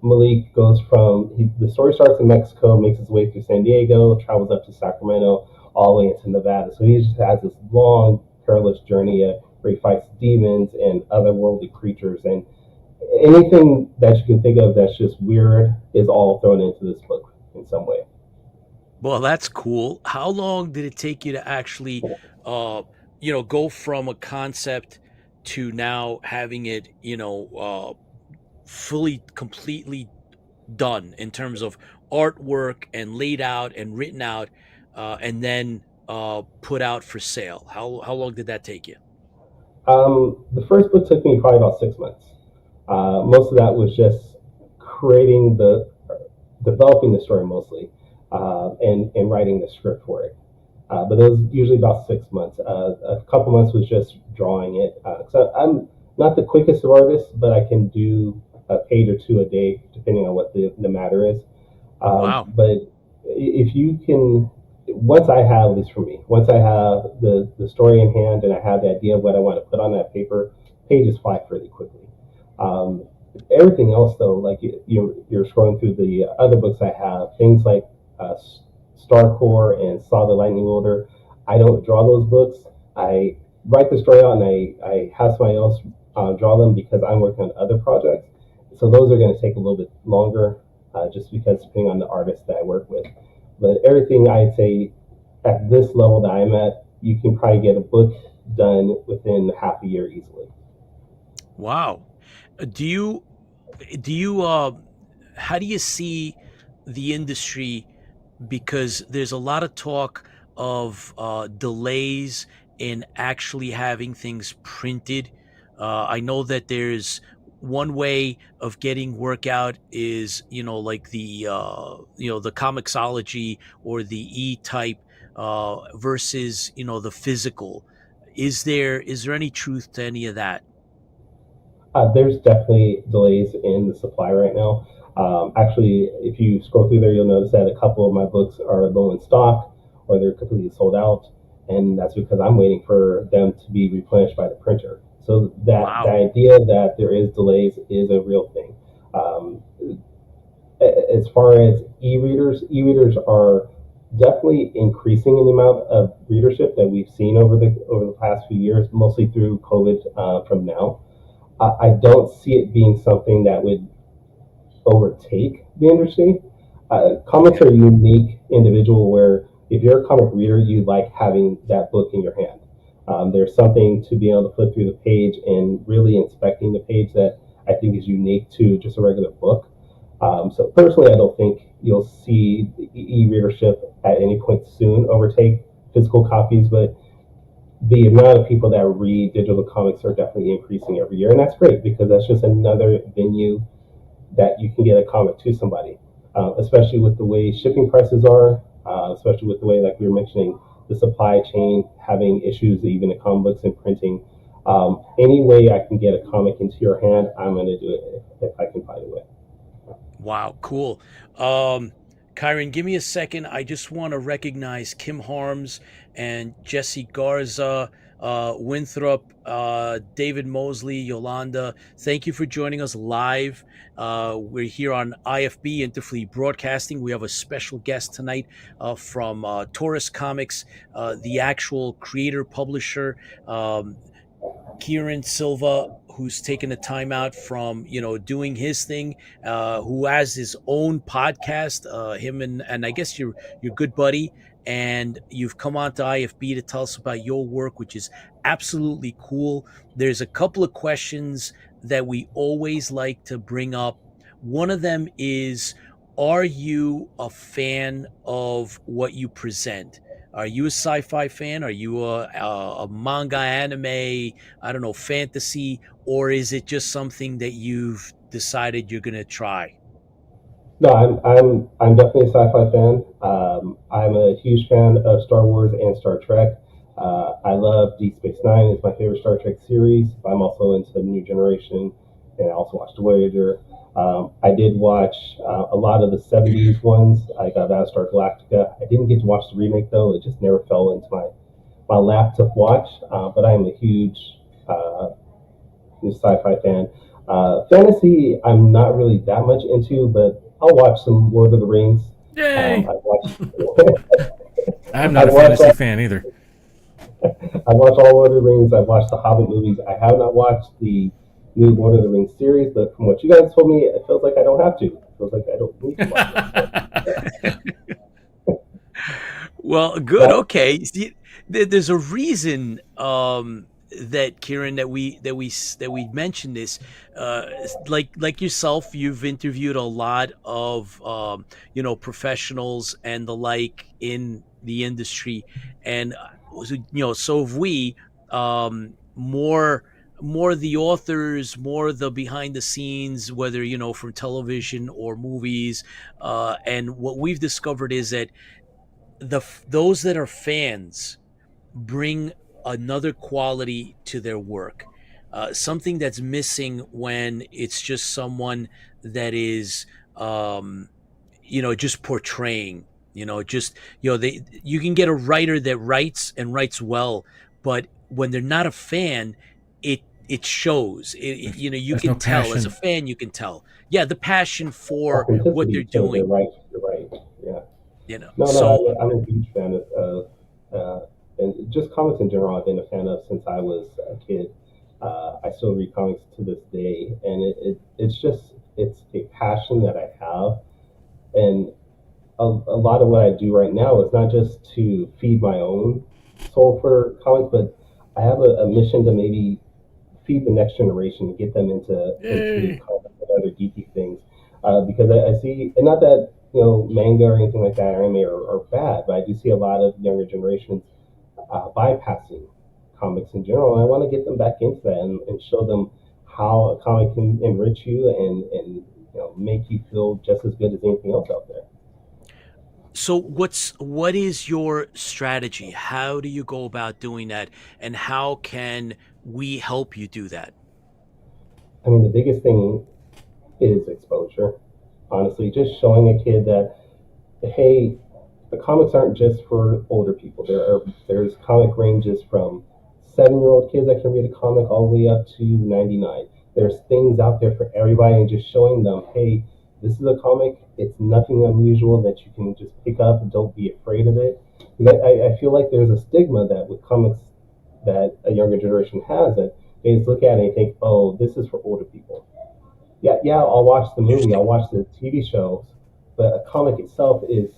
Malik goes the story starts in Mexico, makes his way through San Diego, travels up to Sacramento, all the way into Nevada. So he just has this long, perilous journey where he fights demons and otherworldly creatures. And anything that you can think of that's just weird is all thrown into this book in some way. Well, that's cool. How long did it take you to actually, go from a concept to now having it, fully, completely done in terms of artwork and laid out and written out, and then put out for sale? How long did that take you? The first book took me probably about 6 months. Most of that was just developing the story mostly, and writing the script for it. But it was usually about 6 months. A couple months was just drawing it. So I'm not the quickest of artists, but I can do a page or two a day, depending on what the matter is. Wow. But if you can, once I have, at least for me, once I have the story in hand and I have the idea of what I want to put on that paper, pages fly pretty quickly. Everything else, though, like you're scrolling through the other books I have, things like Starcore and Saw the Lightning Wielder, I don't draw those books. I write the story out and I have somebody else draw them because I'm working on other projects. So those are going to take a little bit longer, just because depending on the artist that I work with. But everything I'd say at this level that I'm at, you can probably get a book done within half a year easily. Wow. Do you how do you see the industry? Because there's a lot of talk of delays in actually having things printed. I know that there's one way of getting work out is, like the Comixology or the E-type versus the physical. Is there any truth to any of that? There's definitely delays in the supply right now. Actually, if you scroll through there, you'll notice that a couple of my books are low in stock or they're completely sold out. And that's because I'm waiting for them to be replenished by the printer. So that the Wow. idea that there is delays is a real thing. Um, as far as e-readers are definitely increasing in the amount of readership that we've seen over the past few years, mostly through COVID from now. I don't see it being something that would overtake the industry. Comics are a unique individual where if you're a comic reader, you like having that book in your hand. There's something to be able to flip through the page and really inspecting the page that I think is unique to just a regular book. So personally, I don't think you'll see e-readership at any point soon overtake physical copies, but the amount of people that read digital comics are definitely increasing every year, and that's great because that's just another venue that you can get a comic to somebody, especially with the way shipping prices are, especially with the way, like we were mentioning, the supply chain having issues, even in comic books and printing. Any way I can get a comic into your hand, I'm going to do it if I can find a way. Wow, cool. Kyrun, give me a second. I just want to recognize Kim Harms and Jesse Garza, Winthrop, David Mosley, Yolanda. Thank you for joining us live. We're here on IFB Interfleet Broadcasting. We have a special guest tonight from Taurus Comics, the actual creator publisher. Kyrun Silva, who's taken the time out from doing his thing, who has his own podcast. Him and I guess your good buddy, and you've come on to IFB to tell us about your work, which is absolutely cool. There's a couple of questions that we always like to bring up. One of them is, are you a fan of what you present? Are you a sci-fi fan? Are you a manga, anime, I don't know, fantasy, or is it just something that you've decided you're gonna try? No, I'm definitely a sci-fi fan. I'm a huge fan of Star Wars and Star Trek. I love Deep Space Nine. It's my favorite Star Trek series. I'm also into New Generation, and I also watched Voyager. I did watch a lot of the '70s ones. I got Battlestar Galactica. I didn't get to watch the remake though. It just never fell into my lap to watch. But I am a huge sci-fi fan. Fantasy, I'm not really that much into, but I'll watch some Lord of the Rings. Yay! I've watched. I'm not I've a watched fantasy fan either. I've watched all Lord of the Rings. I've watched the Hobbit movies. I have not watched the new Lord of the Rings series, but from what you guys told me, it feels like I don't have to. It feels like I don't need to watch it. Well, good. Okay. See, there's a reason that Kyrun that we mentioned this. Like yourself, you've interviewed a lot of professionals and the like in the industry, and so have we. More the authors, more the behind the scenes, whether from television or movies, and what we've discovered is that those that are fans bring another quality to their work, something that's missing when it's just someone that is just portraying, just you can get a writer that writes and writes well, but when they're not a fan, it shows. You There's can no tell as a passion. fan. You can tell, yeah, the passion for what they're Authenticity. So they're doing. right. You're right. Yeah. So I'm a huge fan of and just comics in general. I've been a fan of since I was a kid. I still read comics to this day, and it's a passion that I have, and a lot of what I do right now is not just to feed my own soul for comics, but I have a mission to maybe feed the next generation and get them into Yay! comics and other geeky things. Because I see, and not that manga or anything like that, or anime are bad, but I do see a lot of younger generations bypassing comics in general, and I want to get them back into that and show them how a comic can enrich you and make you feel just as good as anything else out there. So what is your strategy? How do you go about doing that, and how can we help you do that? I mean, the biggest thing is exposure. Honestly, just showing a kid that, hey, the comics aren't just for older people. There's comic ranges from 7-year-old kids that can read a comic all the way up to 99. There's things out there for everybody, and just showing them, hey, this is a comic. It's nothing unusual that you can just pick up and don't be afraid of it. I feel like there's a stigma that with comics that a younger generation has, that they just look at it and think, oh, this is for older people. Yeah, I'll watch the movie, I'll Interesting. watch the TV shows, but a comic itself it's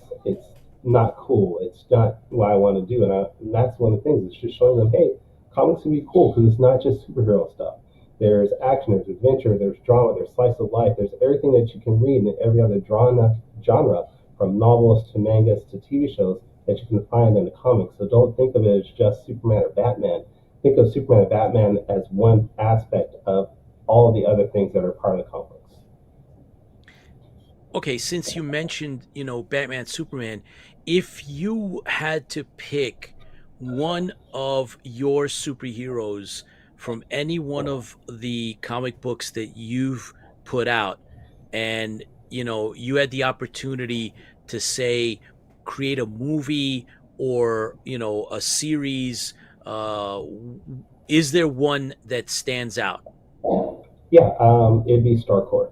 not cool. It's not what I want to do, and that's one of the things. It's just showing them, hey, comics can be cool because it's not just superhero stuff. There's action, there's adventure, there's drama, there's slice of life, there's everything that you can read in every other genre, from novels to mangas to TV shows that you can find in the comics. So don't think of it as just Superman or Batman. Think of Superman and Batman as one aspect of all of the other things that are part of the complex. Okay, since you mentioned, Batman, Superman, if you had to pick one of your superheroes from any one of the comic books that you've put out, and you had the opportunity to, say, create a movie or a series, is there one that stands out? Yeah, it'd be Starcore.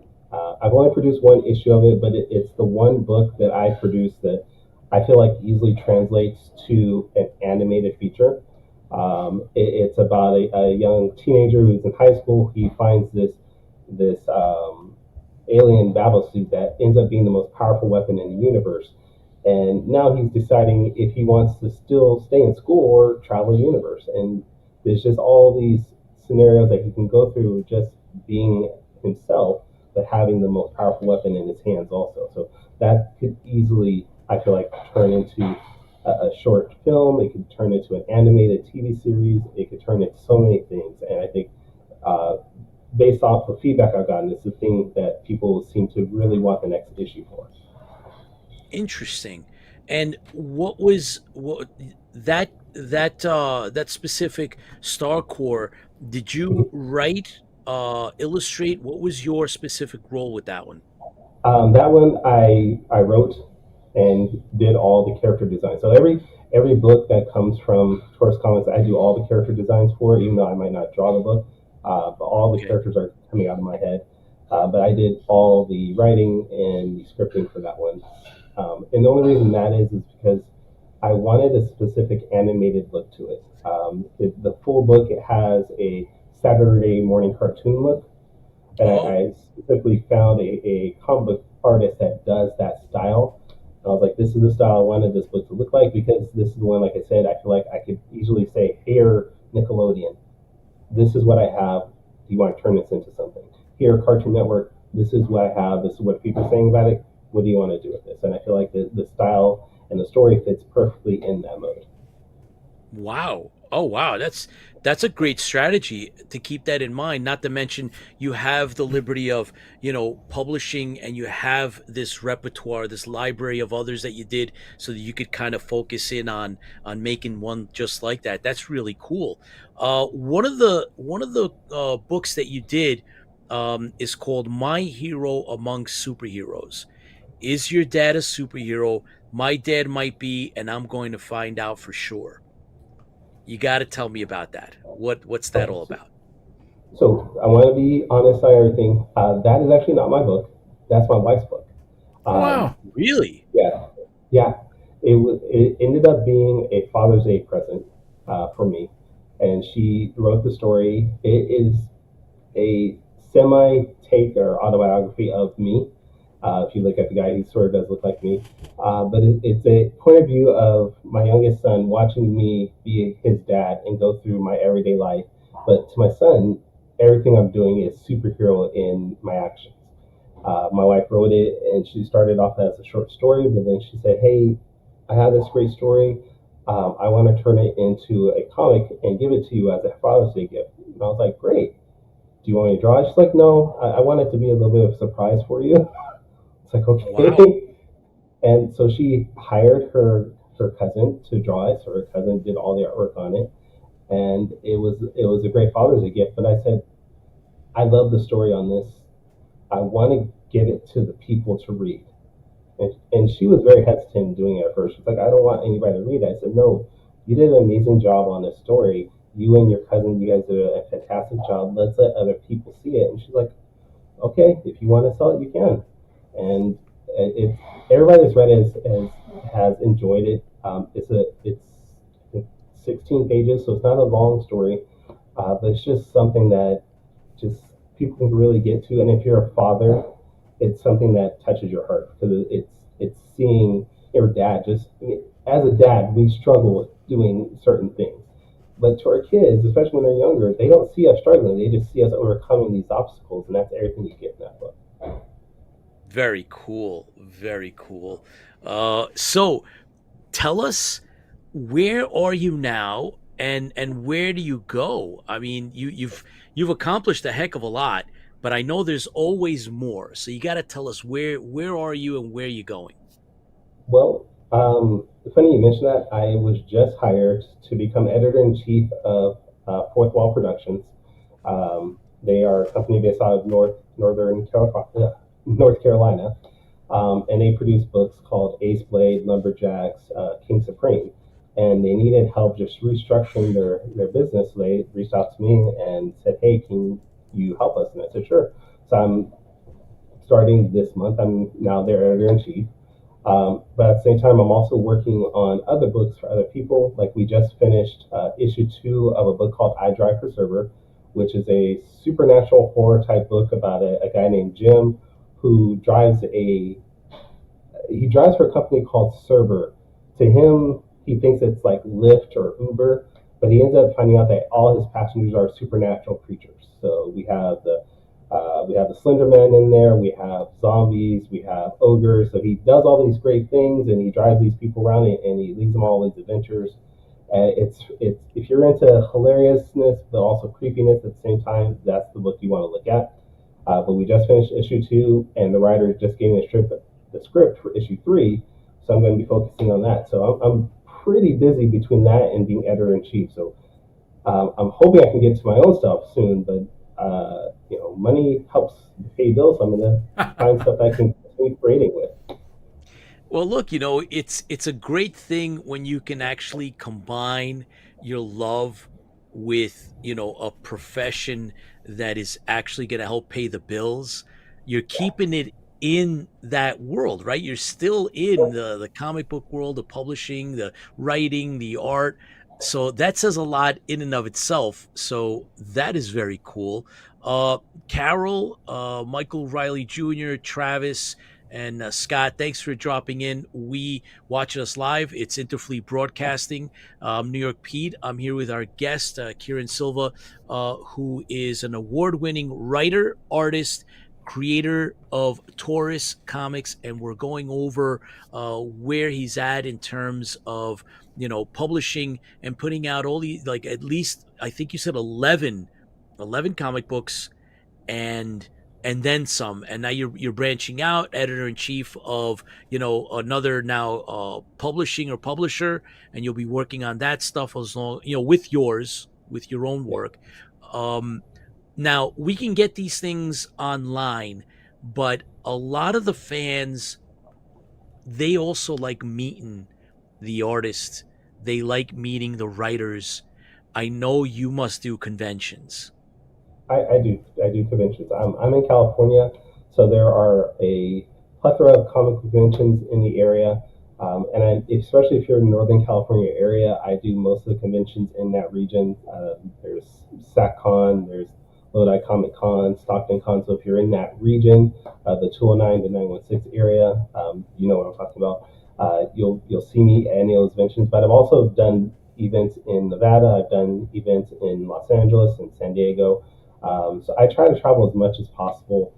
I've only produced one issue of it, but it's the one book that I produced that I feel like easily translates to an animated feature. It's about a young teenager who's in high school. He finds this alien battle suit that ends up being the most powerful weapon in the universe. And now he's deciding if he wants to still stay in school or travel the universe. And there's just all these scenarios that he can go through just being himself, but having the most powerful weapon in his hands also. So that could easily, I feel like, turn into a short film. It could turn into an animated TV series. It could turn into so many things. And I think uh, based off the feedback I've gotten, it's the thing that people seem to really want the next issue for. Interesting. And what that specific Star Core? Did you write, illustrate? What was your specific role with that one? That one I wrote and did all the character design. So every book that comes from Taurus Comics, I do all the character designs for, even though I might not draw the book. But all the Okay. characters are coming out of my head. But I did all the writing and the scripting for that one. And the only reason that is because I wanted a specific animated look to it. The full book, it has a Saturday morning cartoon look, and Oh, I specifically found a comic book artist that does that style. And I was like, this is the style I wanted this book to look like, because this is the one, like I said, I feel like I could easily say, here, Nickelodeon, this is what I have. Do you want to turn this into something? Here, Cartoon Network, this is what I have. This is what people are saying about it. What do you want to do with this? And I feel like the style and the story fits perfectly in that mode. wow. Oh, wow. That's a great strategy to keep that in mind. Not to mention you have the liberty of, publishing, and you have this repertoire, this library of others that you did, so that you could kind of focus in on making one just like that. That's really cool. One of the books that you did, is called My Hero Among Superheroes. Is your dad a superhero? My dad might be, and I'm going to find out for sure. You got to tell me about that. What's that Okay, all about? so I want to be honest on everything. That is actually not my book. That's my wife's book. Oh Um, wow. Really? yeah, yeah. It ended up being a Father's Day present for me, and she wrote the story. It is a semi take or autobiography of me. If you look at the guy, he sort of does look like me. But it's a point of view of my youngest son watching me be his dad and go through my everyday life. But to my son, everything I'm doing is superhero in my actions. My wife wrote it, and she started off as a short story, but then she said, "Hey, I have this great story. I want to turn it into a comic and give it to you as a Father's Day gift." And I was like, "Great. Do you want me to draw it?" She's like, "No, I want it to be a little bit of a surprise for you." It's like, Wow. okay. And so she hired her cousin to draw it. So her cousin did all the artwork on it, and it was a great Father's Day gift. But I said, I love the story on this. I want to give it to the people to read. And she was very hesitant in doing it at first. She's like, I don't want anybody to read it. I said, no, you did an amazing job on this story. You and your cousin, you guys did a fantastic job. Let's let other people see it. And she's like, okay, if you want to sell it, you can. And it everybody that's read it has enjoyed it. It's 16 pages, so it's not a long story, but it's just something that just people can really get to. And if you're a father, it's something that touches your heart because it's seeing your dad. Just as a dad, we struggle with doing certain things, but to our kids, especially when they're younger, they don't see us struggling. They just see us overcoming these obstacles, and that's everything you get in that book. Very cool. Very cool. So tell us, where are you now, and where do you go? I mean, you've accomplished a heck of a lot, but I know there's always more. So you got to tell us, where are you and where are you going? Well, funny you mentioned that. I was just hired to become editor-in-chief of Fourth Wall Productions. They are a company based out of North Carolina, and they produce books called Ace Blade, Lumberjacks, King Supreme. And they needed help just restructuring their business. So they reached out to me and said, hey, can you help us? And I said, sure. So I'm starting this month. I'm now their editor-in-chief. But at the same time, I'm also working on other books for other people. Like we just finished issue 2 of a book called I Drive for Server, which is a supernatural horror type book about a guy named Jim who drives for a company called Server. To him, he thinks it's like Lyft or Uber, but he ends up finding out that all his passengers are supernatural creatures. So we have the Slender Man in there, we have zombies, we have ogres. So he does all these great things, and he drives these people around, and he leads them all these adventures. It's if you're into hilariousness but also creepiness at the same time, that's the book you want to look at. But we just finished issue 2, and the writer just gave me the script for issue 3, so I'm going to be focusing on that. So I'm pretty busy between that and being editor-in-chief. So I'm hoping I can get to my own stuff soon, but money helps pay bills. So I'm going to find stuff I can keep creating with. Well, look, it's a great thing when you can actually combine your love with, a profession that is actually going to help pay the bills. You're keeping it in that world, right? You're still in the comic book world, the publishing, the writing, the art. So that says a lot in and of itself. So that is very cool. Carol, Michael Riley Jr., Travis, and Scott, thanks for dropping in. We watching us live. It's Interfleet Broadcasting. New York Pete. I'm here with our guest, Kyrun Silva, who is an award-winning writer, artist, creator of Taurus Comics, and we're going over where he's at in terms of publishing and putting out all the, like, at least I think you said 11 comic books and then some, and now you're branching out, editor-in-chief of another now publishing or publisher, and you'll be working on that stuff as long with your own work. Now we can get these things online, but a lot of the fans, they also like meeting the artists. They like meeting the writers. I know you must do conventions. I do conventions. I'm in California, so there are a plethora of comic conventions in the area. Especially if you're in Northern California area, I do most of the conventions in that region. There's SacCon, there's Lodi Comic Con, Stockton Con. So if you're in that region, the 209 to 916 area, you know what I'm talking about. You'll see me at any of those conventions. But I've also done events in Nevada. I've done events in Los Angeles and San Diego. So I try to travel as much as possible.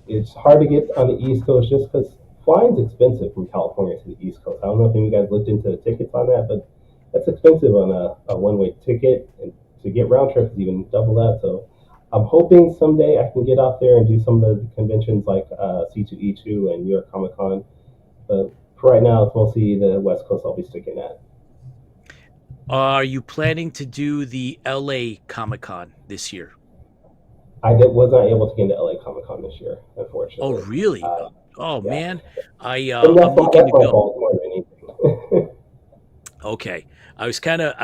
It's hard to get on the East Coast just because flying's expensive from California to the East Coast. I don't know if any of you guys looked into the tickets on that, but that's expensive on a one-way ticket, and to get round trips is even double that. So I'm hoping someday I can get out there and do some of the conventions like C2E2 and New York Comic Con But for right now, it's mostly the West Coast I'll be sticking at. Are you planning to do the LA Comic Con this year? Was not able to get into LA Comic Con this year, unfortunately. Oh, really? Yeah. Man, And I'm looking to that's my go. fault more than anything. Okay. I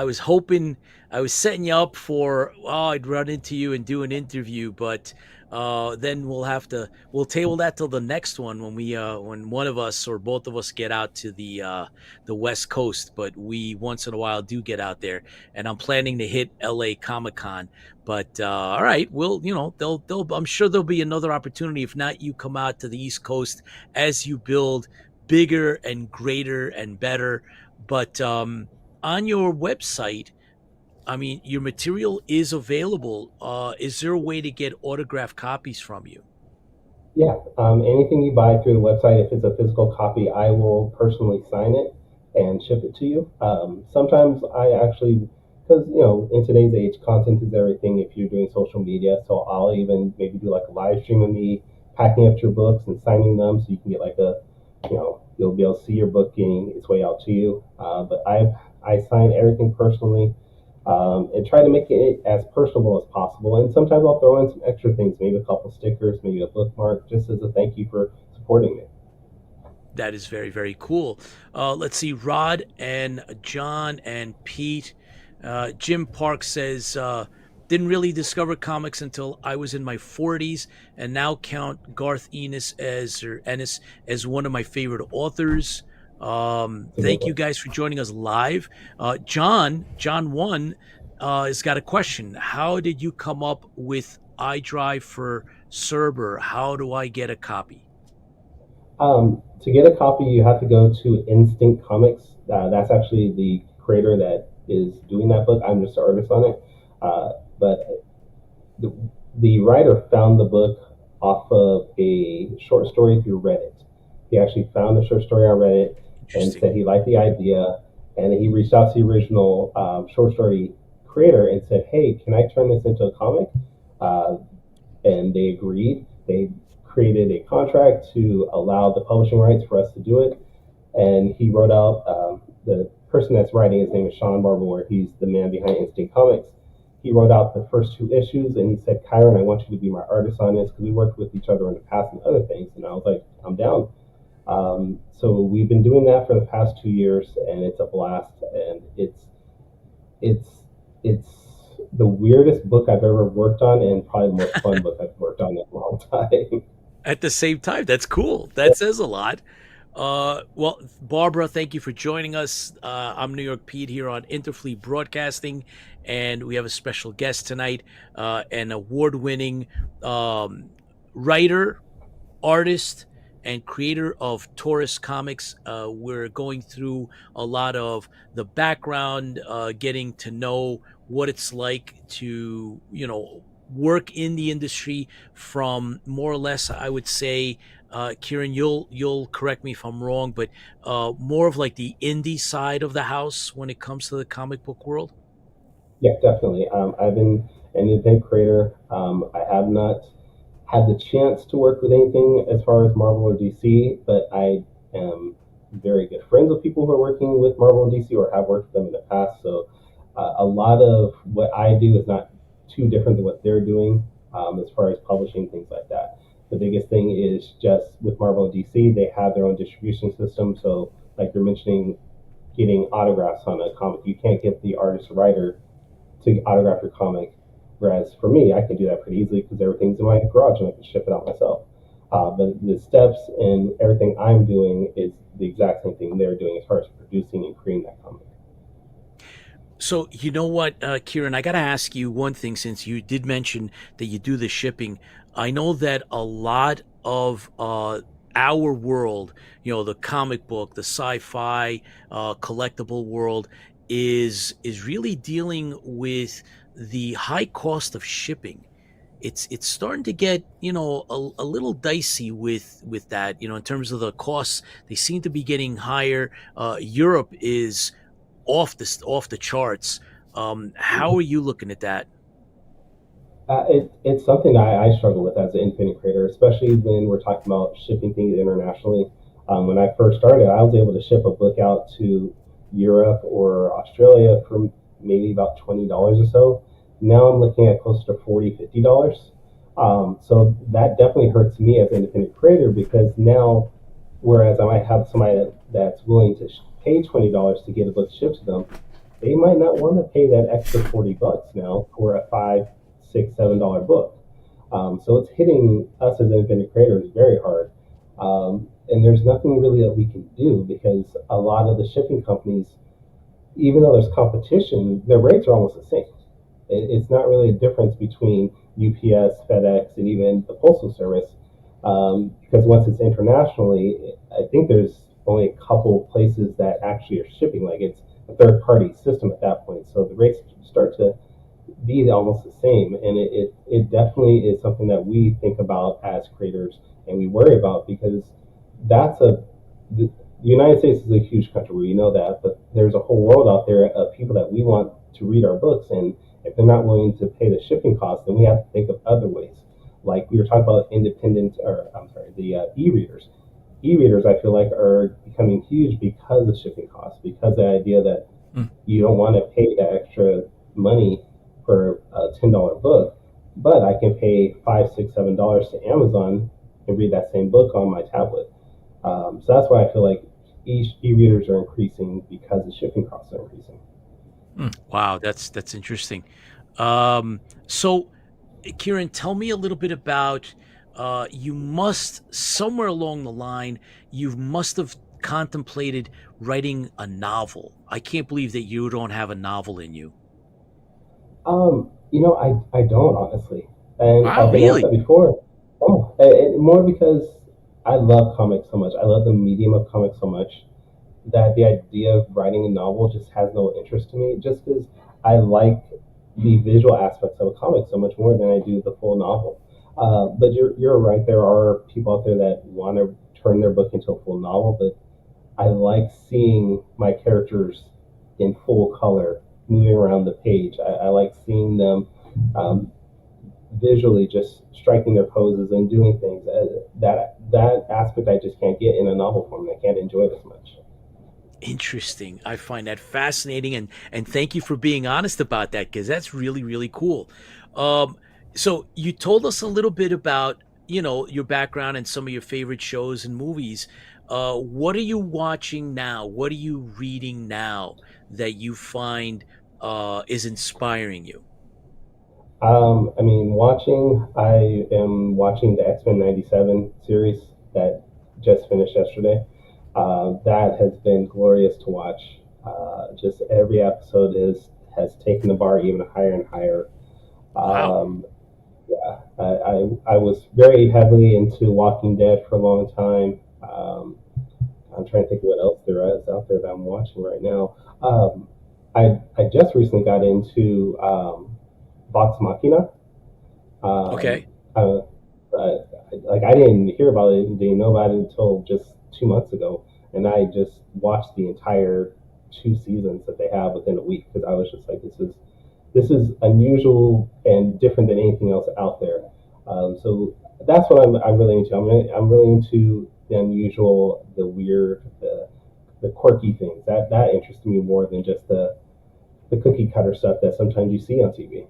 was hoping, I was setting you up for, I'd run into you and do an interview, but then we'll table that till the next one when one of us or both of us get out to the West Coast. But we once in a while do get out there, and I'm planning to hit LA Comic Con. But all right, I'm sure there'll be another opportunity. If not, you come out to the East Coast as you build bigger and greater and better. But on your website, I mean, your material is available. Is there a way to get autographed copies from you? Yeah, anything you buy through the website, if it's a physical copy, I will personally sign it and ship it to you. Sometimes I actually, because in today's age, content is everything. If you're doing social media, so I'll even maybe do like a live stream of me packing up your books and signing them, so you can get like you'll be able to see your book getting its way out to you. But I sign everything personally. And try to make it as personable as possible. And sometimes I'll throw in some extra things, maybe a couple stickers, maybe a bookmark, just as a thank you for supporting me. That is very, very cool. Let's see, Rod and John and Pete. Jim Park says, didn't really discover comics until I was in my 40s, and now count Garth Ennis as one of my favorite authors. Thank you guys for joining us live. John01 has got a question. How did you come up with iDrive for Cerber? How do I get a copy? To get a copy, you have to go to Instinct Comics. That's actually the creator that is doing that book. I'm just an artist on it. But the writer found the book off of a short story through Reddit. He actually found the short story on Reddit and said he liked the idea, and he reached out to the original short story creator and said, "Hey, can I turn this into a comic?" And they agreed. They created a contract to allow the publishing rights for us to do it, and he wrote out the person that's writing. His name is Sean Barbour. He's the man behind Instinct Comics. He wrote out the first 2 issues, and he said, "Kyrun, I want you to be my artist on this," because we worked with each other in the past and other things. And I was like, "I'm down." So we've been doing that for the past 2 years, and it's a blast. And it's the weirdest book I've ever worked on, and probably the most fun book I've worked on in a long time. At the same time, that's cool. That says a lot. Well, Barbara, thank you for joining us. I'm New York Pete here on Interfleet Broadcasting, and we have a special guest tonight, an award-winning writer, artist, and creator of Taurus Comics. We're going through a lot of the background, getting to know what it's like to, work in the industry from more or less, I would say, Kyrun, you'll correct me if I'm wrong, but more of like the indie side of the house when it comes to the comic book world. Yeah, definitely. I've been an event creator. I have not had the chance to work with anything as far as Marvel or DC, but I am very good friends with people who are working with Marvel and DC or have worked with them in the past. So a lot of what I do is not too different than what they're doing as far as publishing, things like that. The biggest thing is just with Marvel and DC, they have their own distribution system. So like you're mentioning, getting autographs on a comic, you can't get the artist or writer to autograph your comic. Whereas for me, I can do that pretty easily because everything's in my garage and I can ship it out myself. But the steps and everything I'm doing is the exact same thing they're doing as far as producing and creating that comic. So you know what, Kyrun, I got to ask you one thing, since you did mention that you do the shipping. I know that a lot of our world, the comic book, the sci-fi, collectible world is really dealing with the high cost of shipping. It's starting to get a little dicey with that, in terms of the costs. They seem to be getting higher. Europe is off the charts. How are you looking at that? It's something I struggle with as an independent creator, especially when we're talking about shipping things internationally. When I first started, I was able to ship a book out to Europe or Australia for maybe about $20 or so. Now I'm looking at close to $40, $50. So that definitely hurts me as an independent creator, because now, whereas I might have somebody that's willing to pay $20 to get a book shipped to them, they might not want to pay that extra $40 now for a $5, $6, $7 book. So it's hitting us as independent creators very hard. And there's nothing really that we can do, because a lot of the shipping companies, even though there's competition, their rates are almost the same. It's not really a difference between UPS, FedEx, and even the Postal Service, because once it's internationally, I think there's only a couple places that actually are shipping. Like, it's a third-party system at that point, so the rates start to be almost the same, and it definitely is something that we think about as creators and we worry about, because the United States is a huge country, we know that, but there's a whole world out there of people that we want to read our books, and if they're not willing to pay the shipping costs, then we have to think of other ways. Like we were talking about the e-readers. E-readers, I feel like, are becoming huge because of shipping costs, because the idea that you don't want to pay that extra money for a $10 book, but I can pay $5, $6, $7 to Amazon and read that same book on my tablet. So that's why I feel like e-readers are increasing, because the shipping costs are increasing. Wow, that's interesting. So, Kyrun, tell me a little bit about, you must, somewhere along the line, you must have contemplated writing a novel. I can't believe that you don't have a novel in you. I don't, honestly. And Wow, I've been really? asked that before. More because I love comics so much. I love the medium of comics so much that the idea of writing a novel just has no interest to me, just because I like the visual aspects of a comic so much more than I do the full novel. But you're right. There are people out there that want to turn their book into a full novel, but I like seeing my characters in full color moving around the page. I like seeing them visually just striking their poses and doing things. That aspect I just can't get in a novel form. I can't enjoy it as much. Interesting. I find that fascinating, and thank you for being honest about that, because that's really, really cool. So you told us a little bit about, your background and some of your favorite shows and movies. What are you watching now? What are you reading now that you find is inspiring you? I am watching the X-Men 97 series that just finished yesterday. That has been glorious to watch. Just every episode has taken the bar even higher and higher. Wow. Yeah, I was very heavily into Walking Dead for a long time. I'm trying to think of what else there is out there that I'm watching right now. I just recently got into Vox Machina. Okay. I didn't hear about it, didn't know about it until just 2 months ago, and I just watched the entire 2 seasons that they have within a week, because I was just like, this is unusual and different than anything else out there. So that's what I'm really into. I'm really into the unusual, the weird, the quirky things. That interests me more than just the cookie cutter stuff that sometimes you see on TV.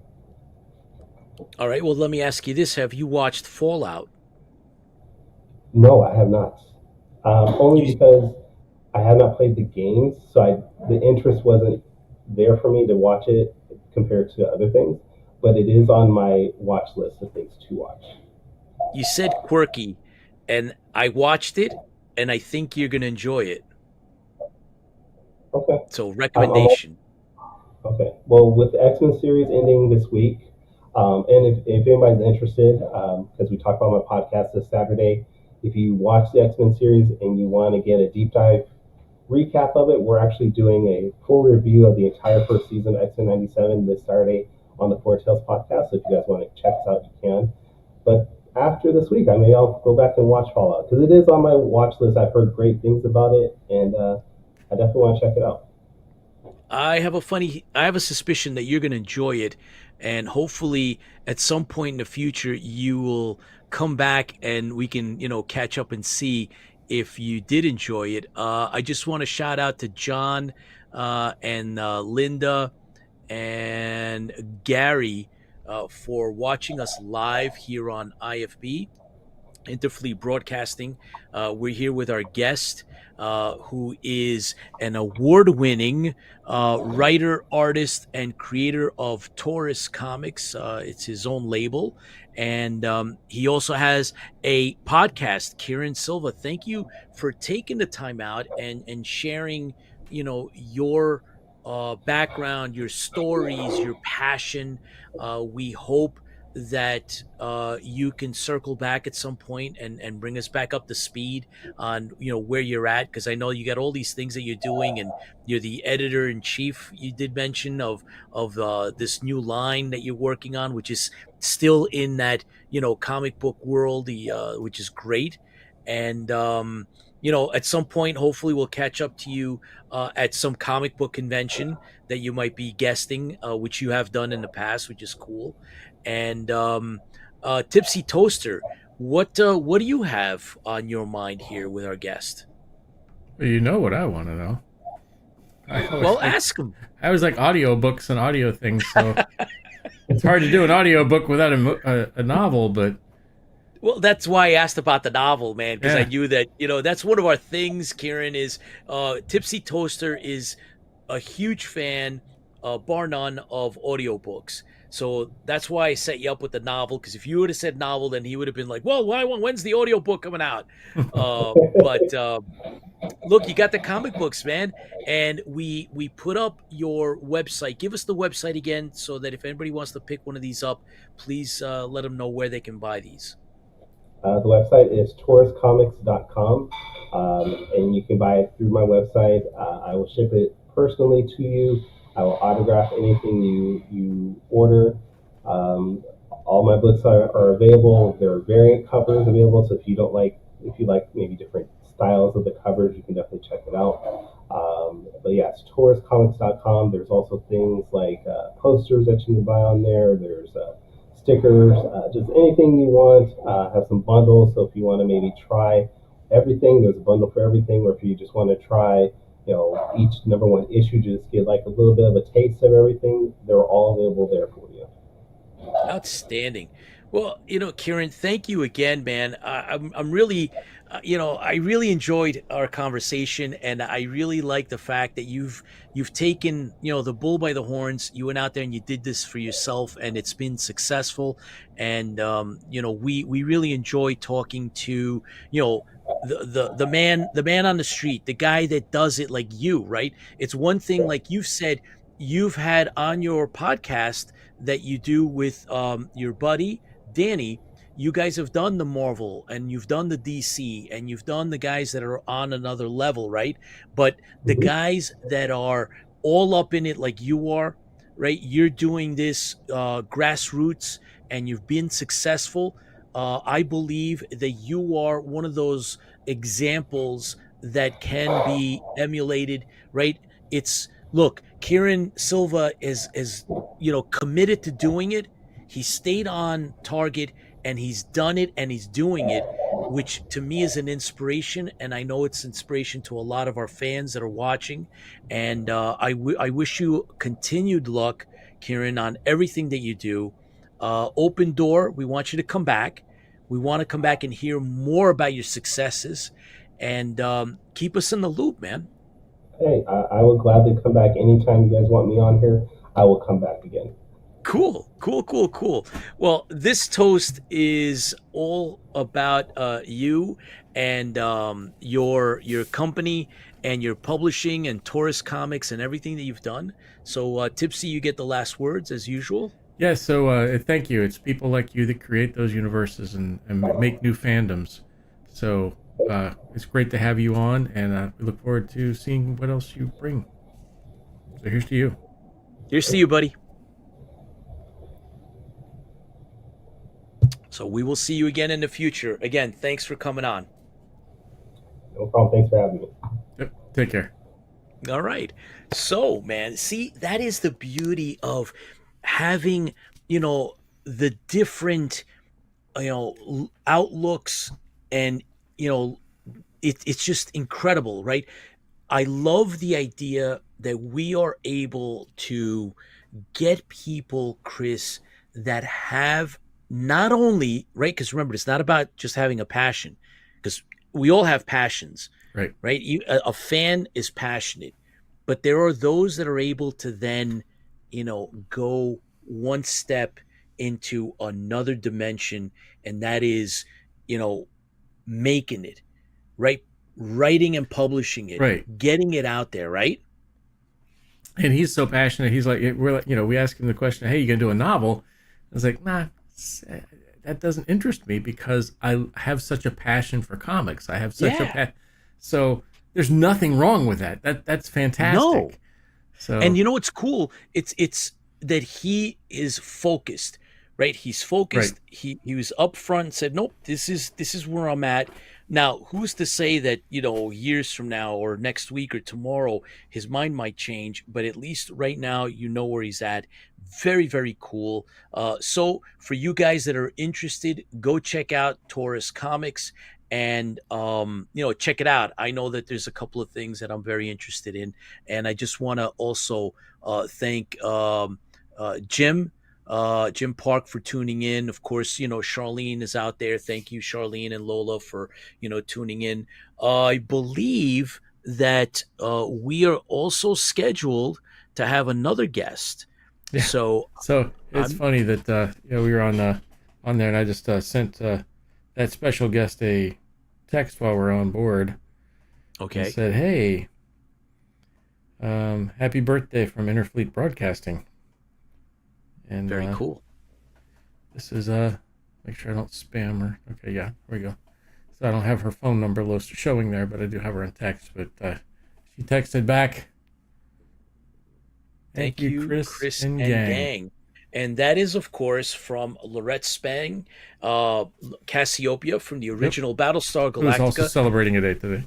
All right. Well, let me ask you this: have you watched Fallout? No, I have not. Only because I have not played the games, so the interest wasn't there for me to watch it compared to other things. But it is on my watch list of things to watch. You said quirky, and I watched it, and I think you're going to enjoy it. Okay. So, recommendation. Okay. Well, with the X-Men series ending this week, and if anybody's interested, because we talked about my podcast this Saturday, if you watch the X-Men series and you want to get a deep dive recap of it, we're actually doing a full review of the entire first season of X-Men 97 this Saturday on the Four Tales podcast. So if you guys want to check us out, you can. But after this week, I'll go back and watch Fallout, because it is on my watch list. I've heard great things about it, and I definitely want to check it out. I have a suspicion that you're going to enjoy it, and hopefully at some point in the future you will come back and we can, catch up and see if you did enjoy it. I just want to shout out to John and Linda and Gary for watching us live here on IFB. Interfleet Broadcasting. We're here with our guest, who is an award-winning writer, artist, and creator of Taurus Comics. It's his own label, and he also has a podcast, Kyrun Silva. Thank you for taking the time out and sharing, your background, your stories, your passion. We hope that you can circle back at some point and bring us back up to speed on where you're at, because I know you got all these things that you're doing, and you're the editor in chief, you did mention, of this new line that you're working on, which is still in that comic book world, which is great. And at some point hopefully we'll catch up to you at some comic book convention that you might be guesting, which you have done in the past, which is cool. And Tipsy Toaster, what do you have on your mind here with our guest? Well, you know what I want to know. Well, ask him. I was like audiobooks and audio things, so it's hard to do an audiobook without a novel, but... Well, that's why I asked about the novel, man, because Yeah. I knew that, that's one of our things, Kyrun, is Tipsy Toaster is a huge fan, bar none, of audiobooks. So that's why I set you up with the novel, because if you would have said novel, then he would have been like, well, when's the audiobook coming out? But look, you got the comic books, man. And we put up your website. Give us the website again, so that if anybody wants to pick one of these up, please let them know where they can buy these. The website is tauruscomics.com, and you can buy it through my website. I will ship it personally to you. I will autograph anything you order. All my books are available. There are variant covers available, so if you like maybe different styles of the covers, you can definitely check it out. But yeah, it's tauruscomics.com. There's also things like posters that you can buy on there. There's stickers, just anything you want. Have some bundles, so if you want to maybe try everything, there's a bundle for everything. Or if you just want to try, each number one issue, just get like a little bit of a taste of everything, they're all available there for you. Outstanding. Well, Kyrun, thank you again, man. I'm really, I really enjoyed our conversation, and I really like the fact that you've taken, the bull by the horns. You went out there and you did this for yourself, and it's been successful. And we really enjoy talking to, the man on the street, the guy that does it like you, right? It's one thing, like you've said, you've had on your podcast that you do with your buddy Danny. You guys have done the Marvel, and you've done the DC, and you've done the guys that are on another level, right? But the guys that are all up in it like you are, right? You're doing this grassroots, and you've been successful. I believe that you are one of those examples that can be emulated, right? Look, Kyrun Silva is committed to doing it. He stayed on target, and he's done it, and he's doing it, which to me is an inspiration. And I know it's inspiration to a lot of our fans that are watching. And I wish you continued luck, Kyrun, on everything that you do. Open door. We want you to come back. We want to come back and hear more about your successes, and keep us in the loop, man. Hey, I will gladly come back anytime you guys want me on here. I will come back again. Cool. Well, this toast is all about you and your company and your publishing and Taurus Comics and everything that you've done. So, Tipsy, you get the last words as usual. Yeah, so thank you. It's people like you that create those universes and make new fandoms. So it's great to have you on, and we look forward to seeing what else you bring. So here's to you. Here's to you, buddy. So we will see you again in the future. Again, thanks for coming on. No problem. Thanks for having me. Yep. Take care. All right. So, man, see, that is the beauty of having, the different, outlooks and, it's just incredible, right? I love the idea that we are able to get people, Chris, that have not only, right, because remember, it's not about just having a passion, because we all have passions, Right. right? A fan is passionate, but there are those that are able to then, go one step into another dimension, and that is, making it, right? Writing and publishing it, Right. getting it out there, right? And he's so passionate. He's like, we asked him the question, "Hey, you gonna do a novel?" I was like, "Nah, that doesn't interest me because I have such a passion for comics. I have such a so there's nothing wrong with that. That's fantastic." No. So, And you know what's cool? It's that he is focused, right? He's focused. Right. He was upfront and said, "Nope, this is where I'm at." Now, who's to say that, years from now or next week or tomorrow, his mind might change, but at least right now, where he's at. Very, very cool. So for you guys that are interested, go check out Taurus Comics and, check it out. I know that there's a couple of things that I'm very interested in. And I just want to also thank Jim Park for tuning in. Of course, Charlene is out there. Thank you, Charlene and Lola, for, tuning in. I believe that we are also scheduled to have another guest. Yeah. So it's funny that we were on there, and I just sent that special guest a text while we're on board. Okay. And said, "Hey, happy birthday from Interfleet Broadcasting." And very cool. This is make sure I don't spam her. Okay, yeah, here we go. So I don't have her phone number showing there, but I do have her in text. But she texted back. Thank you, Chris and gang. And that is, of course, from Lorette Spang, Cassiopeia from the original Battlestar Galactica. Who's also celebrating a day today.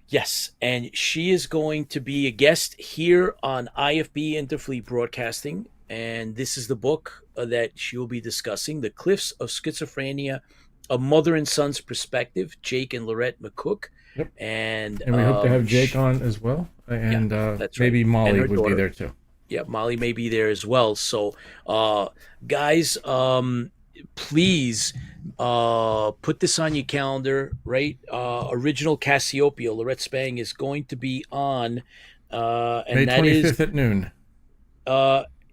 Yes, and she is going to be a guest here on IFB Interfleet Broadcasting. And this is the book that she will be discussing, The Cliffs of Schizophrenia, A Mother and Son's Perspective, Jake and Lorette McCook. Yep. And we hope to have Jake on as well. And that's maybe right. Molly would be there too. Yeah, Molly may be there as well. So, guys, please put this on your calendar, right? Original Cassiopeia, Lorette Spang, is going to be on. And May 25th is, at noon.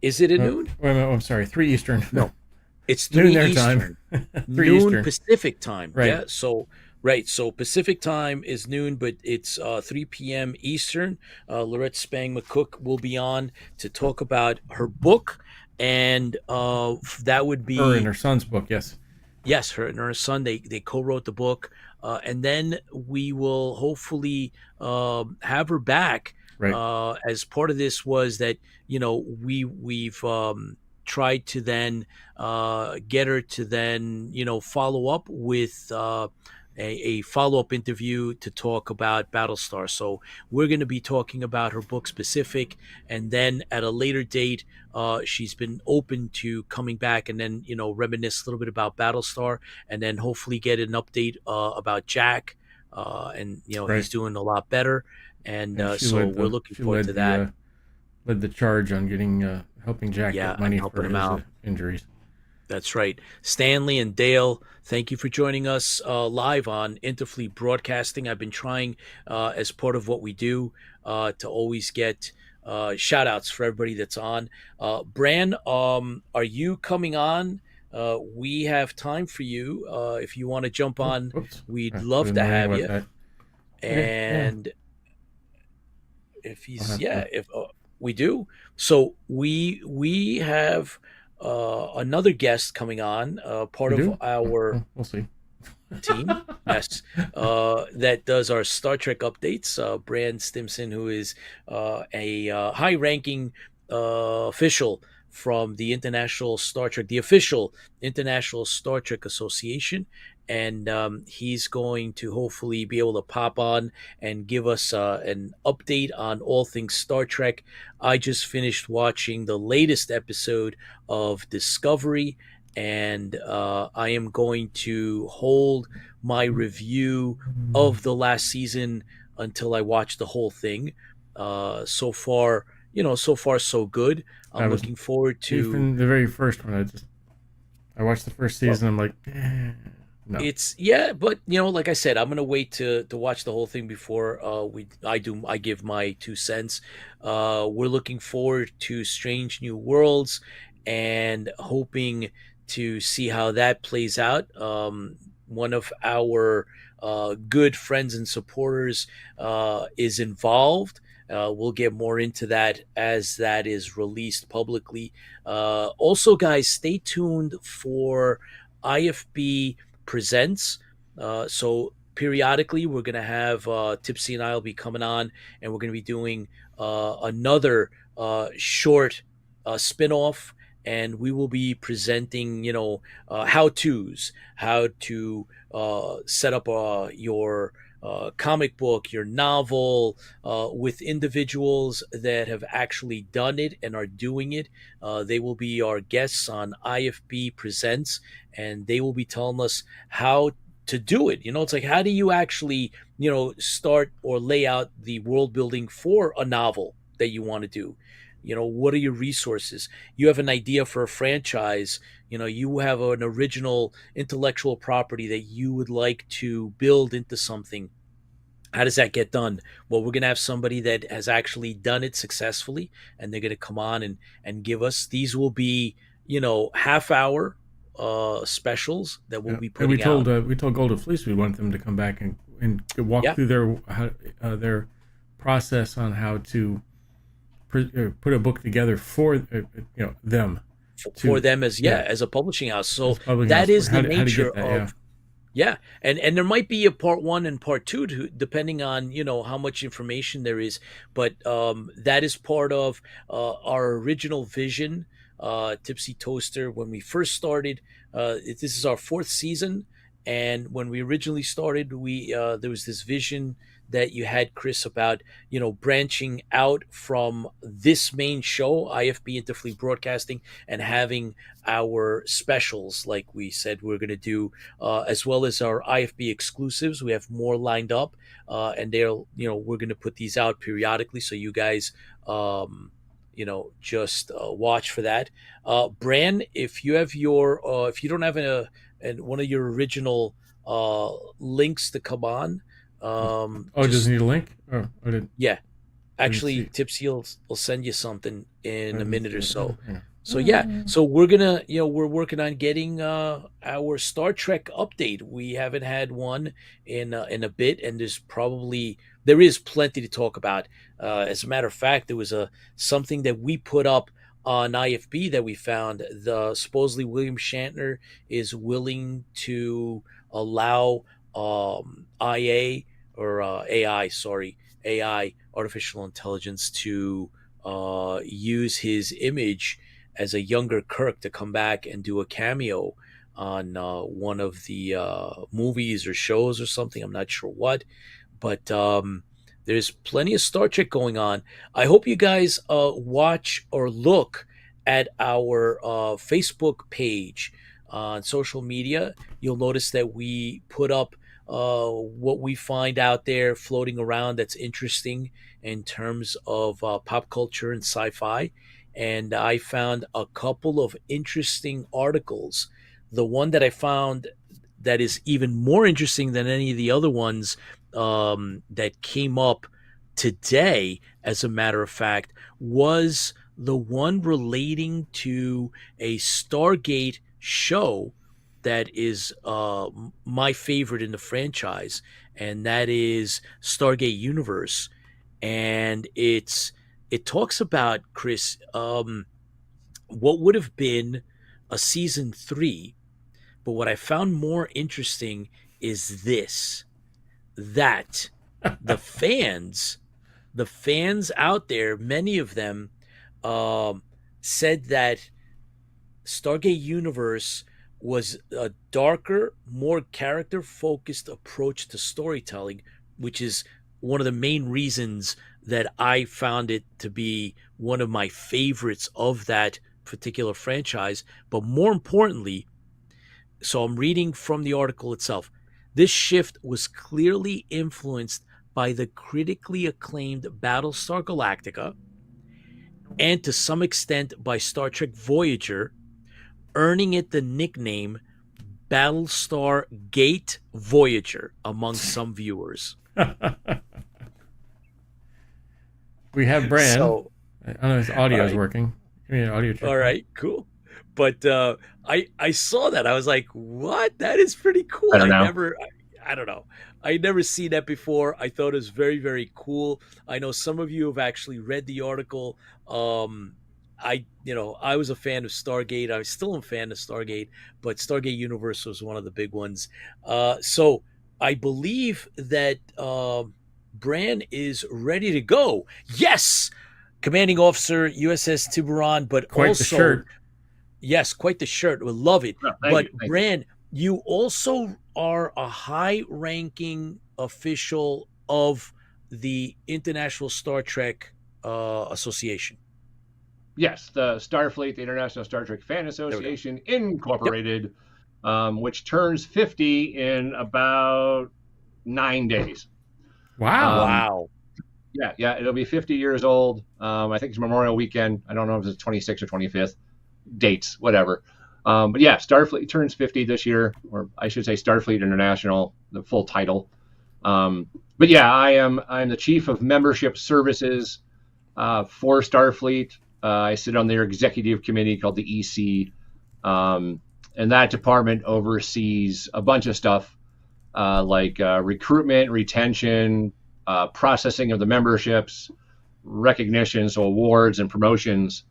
Is it at noon? Wait a minute, I'm sorry, 3 Eastern. No, it's 3 noon their Eastern. time. 3 noon Eastern. Pacific time. Right. Yeah, so Pacific time is noon, but it's 3 p.m. Eastern. Lorette Spang McCook will be on to talk about her book, and that would be her and her son's book. Yes, her and her son. They co-wrote the book, and then we will hopefully have her back. Right. As part of this was that we've tried to then get her to then follow up with a follow-up interview to talk about Battlestar. So we're going to be talking about her book specific, and then at a later date, she's been open to coming back and then reminisce a little bit about Battlestar, and then hopefully get an update about Jack, and right. He's doing a lot better, and so we're looking forward to that. Led the charge on getting helping Jack get money for his injuries. That's right. Stanley and Dale, thank you for joining us live on Interfleet Broadcasting. I've been trying, as part of what we do, to always get shout outs for everybody that's on. Bran, are you coming on? We have time for you. If you want to jump on, we'd love to have you. And if he's, if we do. So we have another guest coming on, part of our we'll see. team, yes, that does our Star Trek updates. Brand Stimson, who is a high-ranking official from the the official International Star Trek Association, and he's going to hopefully be able to pop on and give us an update on all things Star Trek. I just finished watching the latest episode of Discovery, and I am going to hold my review of the last season until I watch the whole thing. So far, so far so good. I I'm was looking forward to. even the very first one. I watched the first season. I'm like, no. It's but like I said, I'm gonna wait to watch the whole thing before I give my 2 cents. We're looking forward to Strange New Worlds and hoping to see how that plays out. One of our good friends and supporters is involved. We'll get more into that as that is released publicly. Also, guys, stay tuned for IFB Presents. So periodically, we're going to have Tipsy and I will be coming on, and we're going to be doing another short spin-off, and we will be presenting, how-tos, how to set up your comic book, your novel, with individuals that have actually done it and are doing it. They will be our guests on IFB Presents, and they will be telling us how to do it. It's like, how do you actually, start or lay out the world building for a novel that you want to do? What are your resources? You have an idea for a franchise. You have an original intellectual property that you would like to build into something. How does that get done? Well, we're going to have somebody that has actually done it successfully, and they're going to come on and give us. These will be, half-hour specials that we'll be putting out. We told Golden Fleece we want them to come back and walk through their process on how to put a book together for them. For them as a publishing house. So that is the nature of. Yeah, and there might be a part 1 and part 2 depending on how much information there is, but that is part of our original vision. Tipsy Toaster, when we first started, this is our 4th season, and when we originally started, there was this vision that you had, Chris, about branching out from this main show, IFB Interfleet Broadcasting, and having our specials, like we said we're going to do, as well as our IFB exclusives. We have more lined up, and we're going to put these out periodically, so you guys just watch for that. Bran, if you have if you don't have one of your original links to come on. Does it need a link? Yeah, actually, Tipsy will send you something in a minute or so. Yeah. So we're gonna, we're working on getting our Star Trek update. We haven't had one in a bit, and there is plenty to talk about. As a matter of fact, there was something that we put up on IFB that we found. Supposedly William Shatner is willing to allow AI, artificial intelligence, to use his image as a younger Kirk to come back and do a cameo on one of the movies or shows or something. I'm not sure what, but there's plenty of Star Trek going on. I hope you guys watch or look at our Facebook page on social media. You'll notice that we put up what we find out there floating around that's interesting in terms of pop culture and sci-fi. And I found a couple of interesting articles. The one that I found that is even more interesting than any of the other ones that came up today, as a matter of fact, was the one relating to a Stargate show that is my favorite in the franchise, and that is Stargate Universe. And it talks about, Chris, what would have been a season 3, but what I found more interesting is that the fans out there, many of them said that Stargate Universe was a darker, more character-focused approach to storytelling, which is one of the main reasons that I found it to be one of my favorites of that particular franchise. But more importantly, so I'm reading from the article itself, This shift was clearly influenced by the critically acclaimed Battlestar Galactica and to some extent by Star Trek Voyager, earning it the nickname Battlestar Gate Voyager among some viewers. We have Bran. So, I don't know if his audio is right. working. Give me an audio check. all right, cool. But I saw that. I was like, what? That is pretty cool. I don't know. I don't know. I never seen that before. I thought it was very, very cool. I know some of you have actually read the article. I was a fan of Stargate. I still am a fan of Stargate, but Stargate Universe was one of the big ones. So I believe that Bran is ready to go. Yes, Commanding Officer USS Tiburon, but Quite also the shirt. yes, quite the shirt. We'll love it. Oh, But thank you. Bran, you also are a high-ranking official of the International Star Trek Association. Yes, the Starfleet, the International Star Trek Fan Association Incorporated, which turns 50 in about 9 days. Wow. Wow. Yeah, it'll be 50 years old. I think it's Memorial Weekend. I don't know if it's 26th or 25th. Dates, whatever. But yeah, Starfleet turns 50 this year, or I should say Starfleet International, the full title. But yeah, I'm the chief of membership services for Starfleet. I sit on their executive committee called the EC, and that department oversees a bunch of stuff like recruitment, retention, processing of the memberships, recognition, so awards and promotions,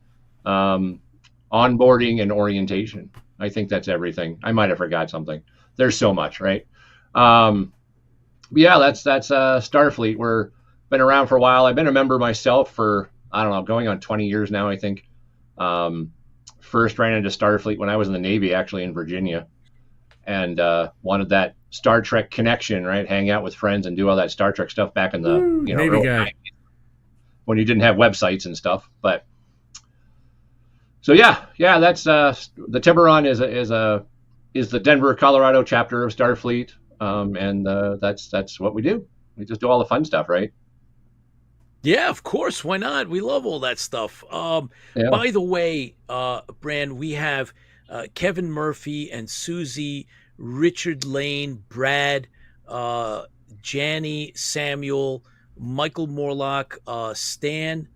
onboarding and orientation. I think that's everything. I might have forgot something. There's so much, right? Yeah, that's Starfleet. We're been around for a while. I've been a member myself for, I don't know, going on 20 years now, I think. First ran into Starfleet when I was in the Navy, actually in Virginia, and wanted that Star Trek connection, right? Hang out with friends and do all that Star Trek stuff back in the Navy early guy. 90s, when you didn't have websites and stuff. But so yeah, that's the Tiburon is the Denver, Colorado chapter of Starfleet, and that's what we do. We just do all the fun stuff, right? Yeah, of course. Why not? We love all that stuff. Yeah. By the way, Bran, we have Kevin Murphy and Susie, Richard Lane, Brad, Janny, Samuel, Michael Morlock, Stan,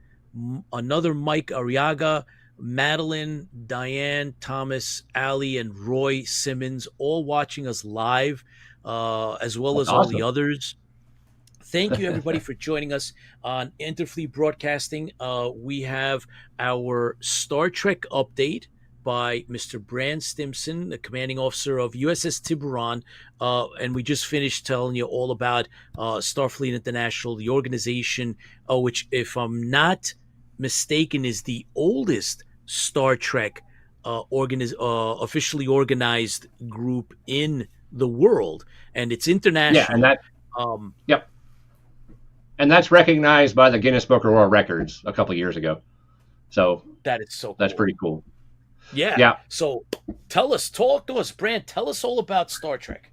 another Mike Arriaga, Madeline, Diane, Thomas, Ali, and Roy Simmons, all watching us live, as well as all the others. Thank you, everybody, for joining us on Interfleet Broadcasting. We have our Star Trek update by Mr. Bran Stimson, the commanding officer of USS Tiburon. And we just finished telling you all about Starfleet International, the organization, which, if I'm not mistaken, is the oldest Star Trek officially organized group in the world. And it's international. Yeah, and that, yep. And that's recognized by the Guinness Book of World Records a couple of years ago. So that is so cool. That's pretty cool. Yeah. So talk to us, Bran. Tell us all about Star Trek.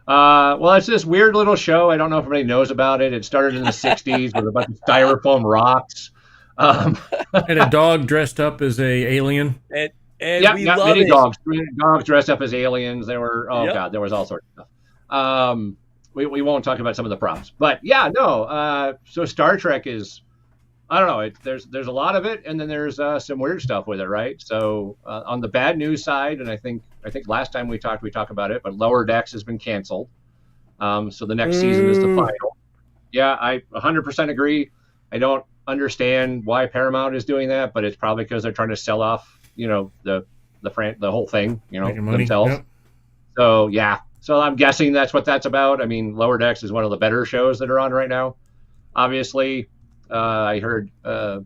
Well, it's this weird little show. I don't know if everybody knows about it. It started in the 60s with a bunch of styrofoam rocks. And a dog dressed up as a alien. And we love love many it. dogs dressed up as aliens. There were, God, there was all sorts of stuff. We won't talk about some of the props, but yeah, no. So Star Trek is, I don't know. There's a lot of it, and then there's some weird stuff with it, right? So on the bad news side, and I think last time we talked about it, but Lower Decks has been canceled. So the next season is the final. Yeah, I 100% agree. I don't understand why Paramount is doing that, but it's probably because they're trying to sell off, the whole thing, themselves. Yep. So yeah. So I'm guessing that's what that's about. I mean, Lower Decks is one of the better shows that are on right now. Obviously, I heard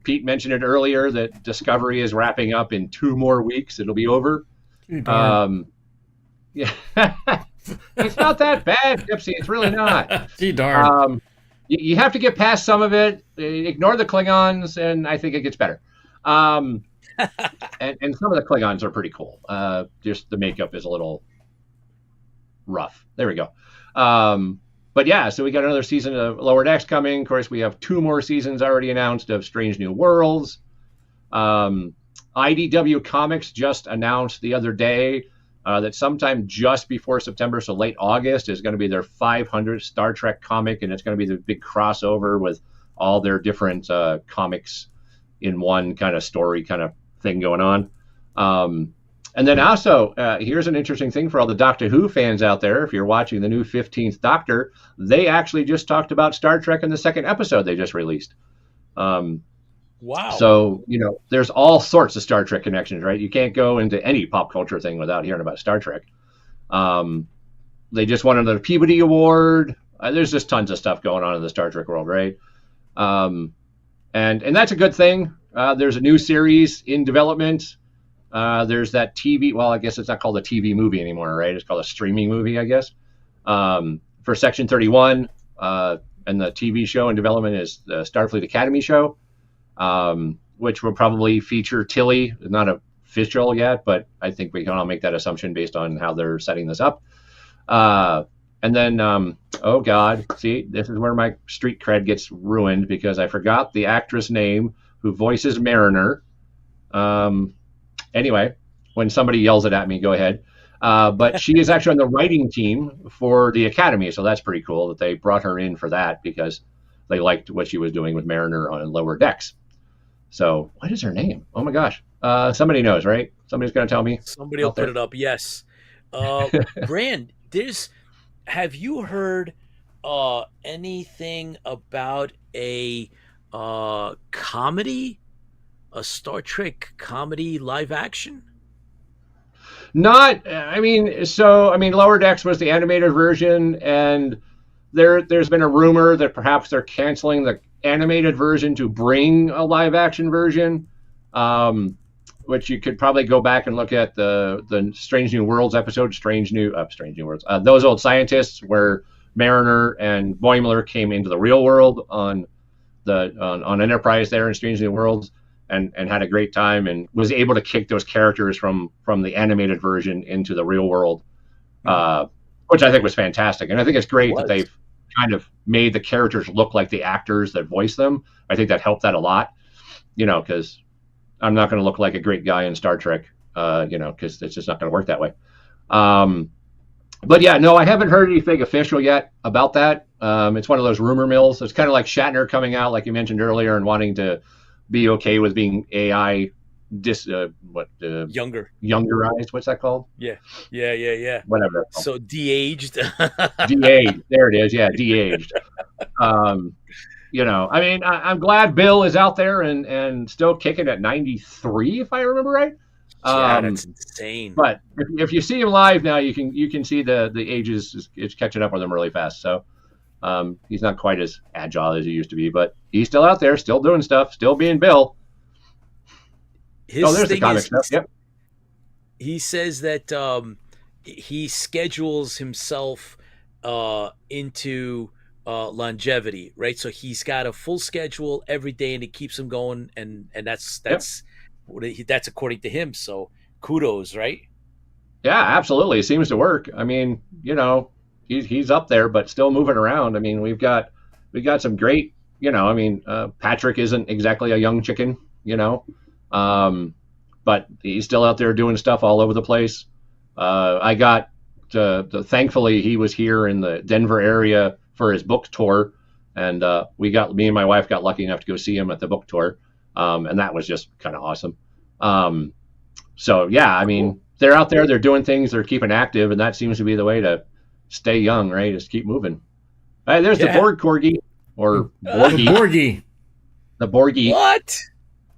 Pete mention it earlier that Discovery is wrapping up in 2 more weeks. It'll be over. Yeah, it's not that bad, Tipsy. It's really not. Gee darn. You have to get past some of it. Ignore the Klingons, and I think it gets better. And some of the Klingons are pretty cool. Just the makeup is a little rough. There we go. But yeah, so we got another season of Lower Decks coming. Of course, we have 2 more seasons already announced of Strange New Worlds. IDW Comics just announced the other day that sometime just before September, so late August, is going to be their 500th Star Trek comic, and it's going to be the big crossover with all their different comics in one kind of story kind of thing going on. And then also, here's an interesting thing for all the Doctor Who fans out there. If you're watching the new 15th Doctor, they actually just talked about Star Trek in the 2nd episode they just released. Wow. So, there's all sorts of Star Trek connections, right? You can't go into any pop culture thing without hearing about Star Trek. They just won another Peabody Award. There's just tons of stuff going on in the Star Trek world, right? And that's a good thing. There's a new series in development. There's that TV, well, I guess it's not called a TV movie anymore, right? It's called a streaming movie, I guess. For Section 31, and the TV show in development is the Starfleet Academy show, which will probably feature Tilly. Not official yet, but I think we can all make that assumption based on how they're setting this up. And then, oh God, see, this is where my street cred gets ruined because I forgot the actress name who voices Mariner. Anyway, when somebody yells it at me, go ahead. But she is actually on the writing team for the Academy, so that's pretty cool that they brought her in for that because they liked what she was doing with Mariner on Lower Decks. So what is her name? Oh my gosh. Somebody knows, right? Somebody's going to tell me. Somebody will put it up, yes. Brand, have you heard anything about a comedy? A Star Trek comedy live action? Lower Decks was the animated version, and there's been a rumor that perhaps they're canceling the animated version to bring a live action version, which you could probably go back and look at the Strange New Worlds episode, Strange New Worlds, Those Old Scientists, where Mariner and Boimler came into the real world on Enterprise there in Strange New Worlds. And had a great time and was able to kick those characters from the animated version into the real world, which I think was fantastic. And I think it's great that they've kind of made the characters look like the actors that voice them. I think that helped that a lot, because I'm not going to look like a great guy in Star Trek, because it's just not going to work that way. But yeah, no, I haven't heard anything official yet about that. It's one of those rumor mills. It's kind of like Shatner coming out, like you mentioned earlier, and wanting to be okay with being AI youngerized. What's that called? Yeah. Whatever. So de-aged. De-aged. There it is. Yeah, de-aged. I'm glad Bill is out there and still kicking at 93, if I remember right. Yeah, that's insane. But if you see him live now, you can see the age is catching up with him really fast. So. He's not quite as agile as he used to be, but he's still out there, still doing stuff, still being Bill. There's the comic stuff. Yep. He says that he schedules himself into longevity, right? So he's got a full schedule every day, and it keeps him going, and that's according to him. So kudos, right? Yeah, absolutely. It seems to work. I mean, he's up there, but still moving around. I mean, we've got some great, Patrick isn't exactly a young chicken, but he's still out there doing stuff all over the place. Thankfully he was here in the Denver area for his book tour. And me and my wife got lucky enough to go see him at the book tour. And that was just kind of awesome. So yeah, I mean, they're out there, they're doing things, they're keeping active, and that seems to be the way to stay young, right? Just keep moving. Hey, there's the Borg Corgi, or Borgie. The Borgie. What?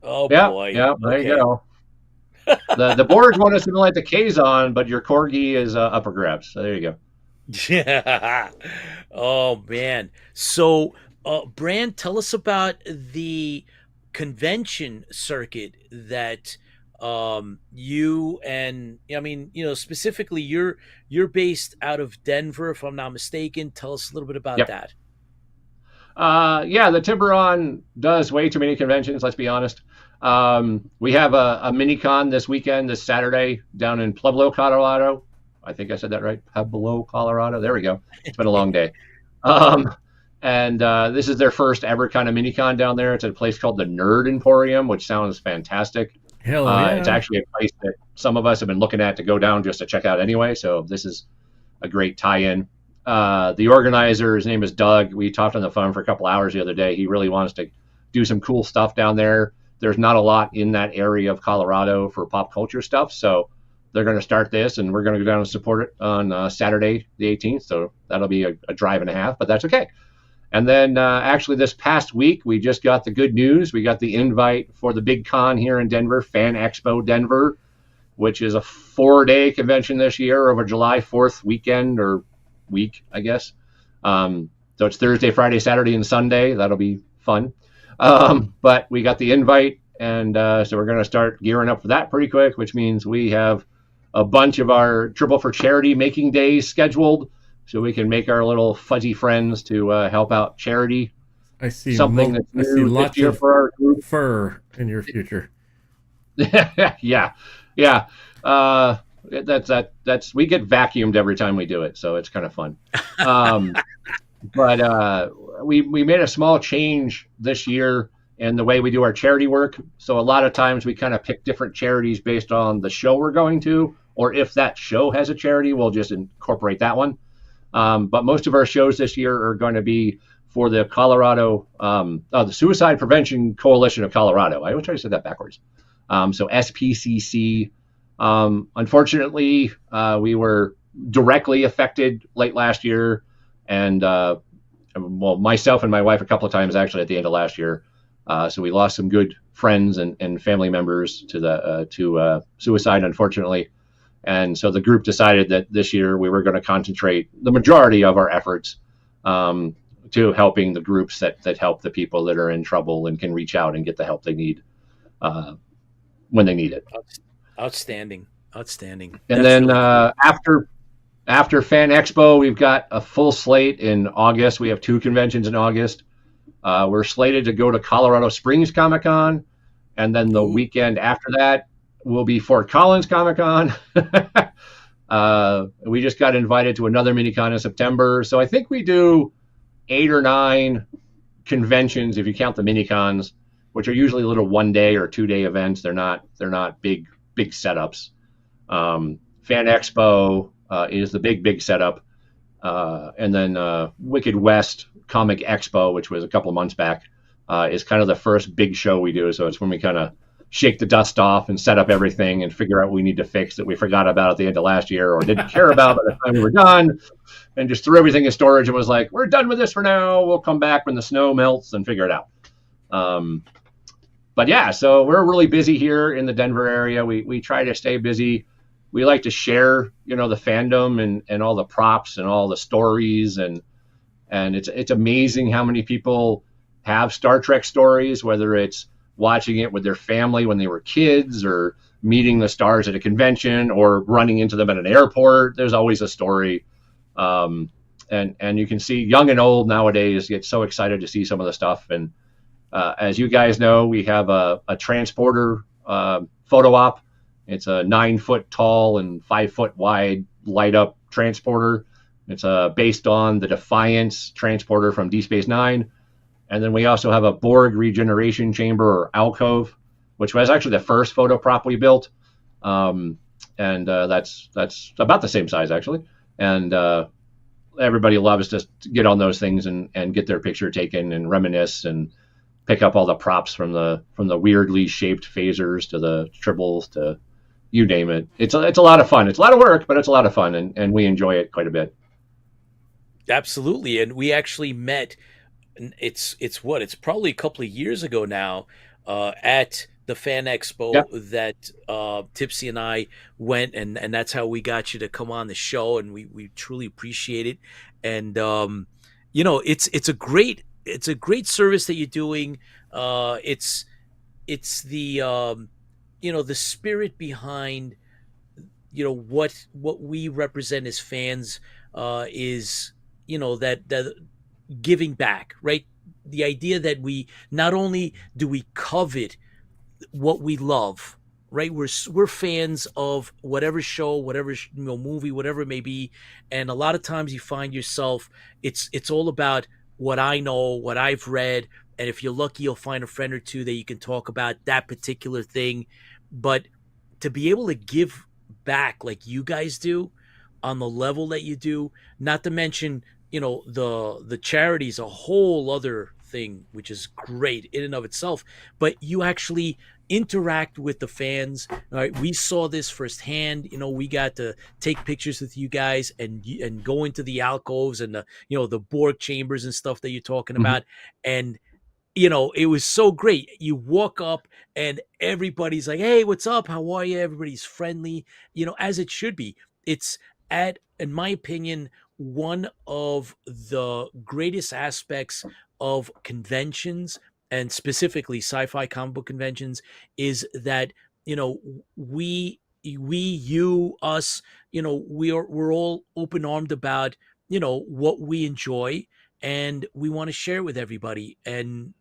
Oh boy. Yeah, there you go. The Borg want us to let the K's on, but your Corgi is up for grabs. So there you go. Yeah. Oh man. So, Brand, tell us about the convention circuit that you and specifically you're based out of Denver, if I'm not mistaken. Tell us a little bit about that. The Tiburon does way too many conventions, let's be honest. We have a mini con this weekend, this Saturday, down in Pueblo, Colorado. I think I said that right. Pueblo, Colorado. There we go. It's been a long day. And this is their first ever kind of mini-con down there. It's at a place called the Nerd Emporium, which sounds fantastic. Hell yeah. It's actually a place that some of us have been looking at to go down just to check out anyway. So this is a great tie-in. The organizer, his name is Doug. We talked on the phone for a couple hours the other day. He really wants to do some cool stuff down there. There's not a lot in that area of Colorado for pop culture stuff. So they're going to start this, and we're going to go down and support it on Saturday, the 18th. So that'll be a drive and a half, but that's okay. And then actually this past week, we just got the good news. We got the invite for the big con here in Denver, Fan Expo Denver, which is a 4-day convention this year over July 4th weekend or week, I guess. So it's Thursday, Friday, Saturday, and Sunday. That'll be fun. But we got the invite, and so we're going to start gearing up for that pretty quick, which means we have a bunch of our Triple for Charity making days scheduled, so we can make our little fuzzy friends to help out charity. I see something that's I see new lots this year of for our group. fur in your future. yeah. That's we get vacuumed every time we do it, so it's kind of fun. But we made a small change this year in the way we do our charity work. So a lot of times we kind of pick different charities based on the show we're going to, or if that show has a charity, we'll just incorporate that one. But most of our shows this year are going to be for the Colorado, the Suicide Prevention Coalition of Colorado. I always try to say that backwards. So SPCC. Unfortunately, we were directly affected late last year, and well, myself and my wife a couple of times actually at the end of last year. So we lost some good friends and family members to suicide, unfortunately. And so the group decided that this year we were going to concentrate the majority of our efforts to helping the groups that help the people that are in trouble and can reach out and get the help they need when they need it. Outstanding. And That's then really cool. after Fan Expo, we've got a full slate in August. We have 2 conventions in August. We're slated to go to Colorado Springs Comic Con, and then the weekend after that will be Fort Collins Comic Con. We just got invited to another mini-con in September. So I think we do 8 or 9 conventions if you count the mini-cons, which are usually little 1-day or 2-day events. They're not big setups. Fan Expo is the big setup. And then Wicked West Comic Expo, which was a couple of months back, is kind of the first big show we do. So it's when we kind of shake the dust off and set up everything and figure out what we need to fix that we forgot about at the end of last year or didn't care about by the time we were done, and just threw everything in storage and was like, we're done with this for now. We'll come back when the snow melts and figure it out. But yeah, so we're really busy here in the Denver area. We try to stay busy. We like to share, the fandom and all the props and all the stories, and it's amazing how many people have Star Trek stories, whether it's watching it with their family when they were kids, or meeting the stars at a convention, or running into them at an airport. There's always a story. And you can see young and old nowadays get so excited to see some of the stuff. And as you guys know, we have a transporter photo op. It's a 9-foot tall and 5-foot wide light up transporter. It's based on the Defiance transporter from Deep Space Nine. And then we also have a Borg regeneration chamber, or alcove, which was actually the first photo prop we built. And that's about the same size, actually. And everybody loves to get on those things and get their picture taken and reminisce and pick up all the props from the weirdly shaped phasers to the tribbles to you name it. It's a lot of fun. It's a lot of work, but it's a lot of fun, and we enjoy it quite a bit. Absolutely. And we actually met, it's probably a couple of years ago now, at the Fan Expo that Tipsy and I went, and that's how we got you to come on the show, and we truly appreciate it. And it's a great service that you're doing. It's the the spirit behind what we represent as fans is that giving back, right? The idea that we not only do we covet what we love, right? We're fans of whatever show, whatever movie, whatever it may be, and a lot of times you find yourself it's all about what I know, what I've read, and if you're lucky, you'll find a friend or two that you can talk about that particular thing. But to be able to give back like you guys do on the level that you do, not to mention, the charity is a whole other thing, which is great in and of itself, but you actually interact with the fans. All right, we saw this firsthand. We got to take pictures with you guys and go into the alcoves and the Borg chambers and stuff that you're talking about. And it was so great. You walk up and everybody's like, "Hey, what's up? How are you?" Everybody's friendly, as it should be. It's in my opinion, one of the greatest aspects of conventions, and specifically sci-fi comic book conventions, is that, us, we're all open-armed about, what we enjoy, and we want to share it with everybody. And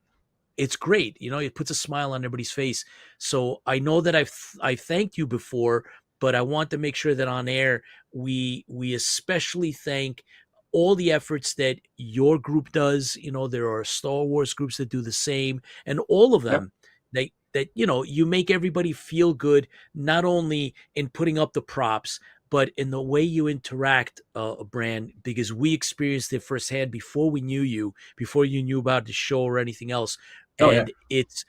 it's great. It puts a smile on everybody's face. So I know that I've thanked you before, but I want to make sure that on air we especially thank all the efforts that your group does. There are Star Wars groups that do the same, and all of them that you make everybody feel good, not only in putting up the props, but in the way you interact, Brand, because we experienced it firsthand before we knew you, before you knew about the show or anything else. And it's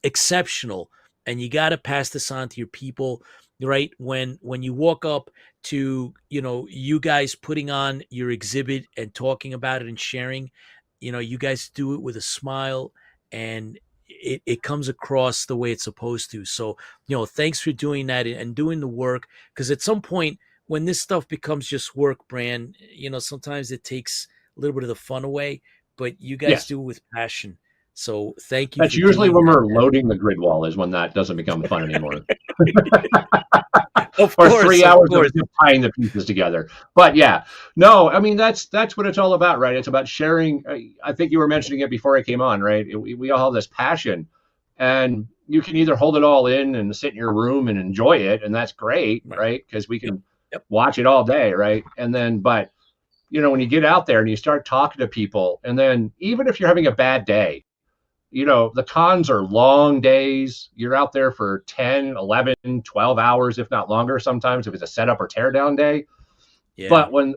exceptional, and you got to pass this on to your people, right? When you walk up to you guys putting on your exhibit and talking about it and sharing, you guys do it with a smile, and it comes across the way it's supposed to. So thanks for doing that and doing the work, because at some point when this stuff becomes just work, Brand, sometimes it takes a little bit of the fun away, but you guys do it with passion. So thank you. That's usually when we're loading the grid wall, is when that doesn't become fun anymore. Of or course, 3 hours of tying the pieces together. But yeah, no, I mean, that's what it's all about, right? It's about sharing. I think you were mentioning it before I came on, right? We all have this passion, and you can either hold it all in and sit in your room and enjoy it, and that's great, right? Because we can watch it all day, right? And then, but when you get out there and you start talking to people, and then even if you're having a bad day, the cons are long days. You're out there for 10, 11, 12 hours, if not longer, sometimes, if it's a setup or teardown day. Yeah. But when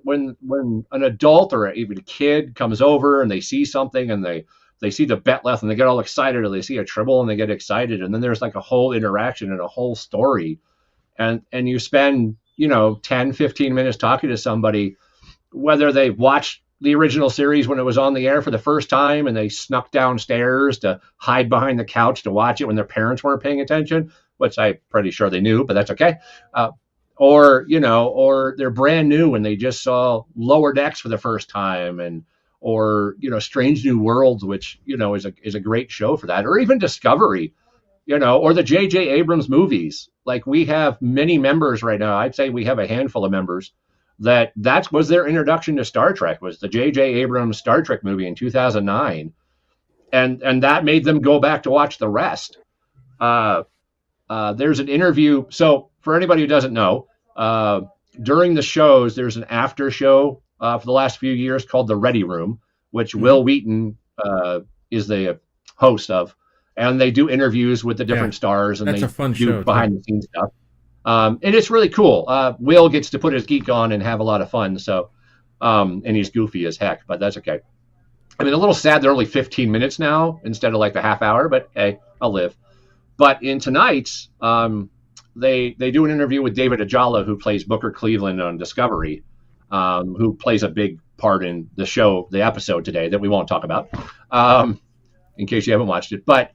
an adult or even a kid comes over and they see something and they see the bet left and they get all excited, or they see a tribble and they get excited, and then there's like a whole interaction and a whole story. And you spend, 10, 15 minutes talking to somebody, whether they've watched the original series when it was on the air for the first time and they snuck downstairs to hide behind the couch to watch it when their parents weren't paying attention, which I'm pretty sure they knew, but that's okay. Or they're brand new and they just saw Lower Decks for the first time, or Strange New Worlds, which, is a great show for that, or even Discovery, or the J.J. Abrams movies. Like, we have many members right now. I'd say we have a handful of members that was their introduction to Star Trek, was the J.J. Abrams Star Trek movie in 2009. And that made them go back to watch the rest. There's an interview. So for anybody who doesn't know, during the shows, there's an after show for the last few years called The Ready Room, which Will Wheaton is the host of. And they do interviews with the different stars, and they do behind the scenes stuff. And it's really cool. Will gets to put his geek on and have a lot of fun. So, and he's goofy as heck, but that's okay. I mean, a little sad they're only 15 minutes now instead of like the half hour, but hey, I'll live. But in tonight's, they do an interview with David Ajala, who plays Booker Cleveland on Discovery, who plays a big part in the show, the episode today that we won't talk about, in case you haven't watched it. But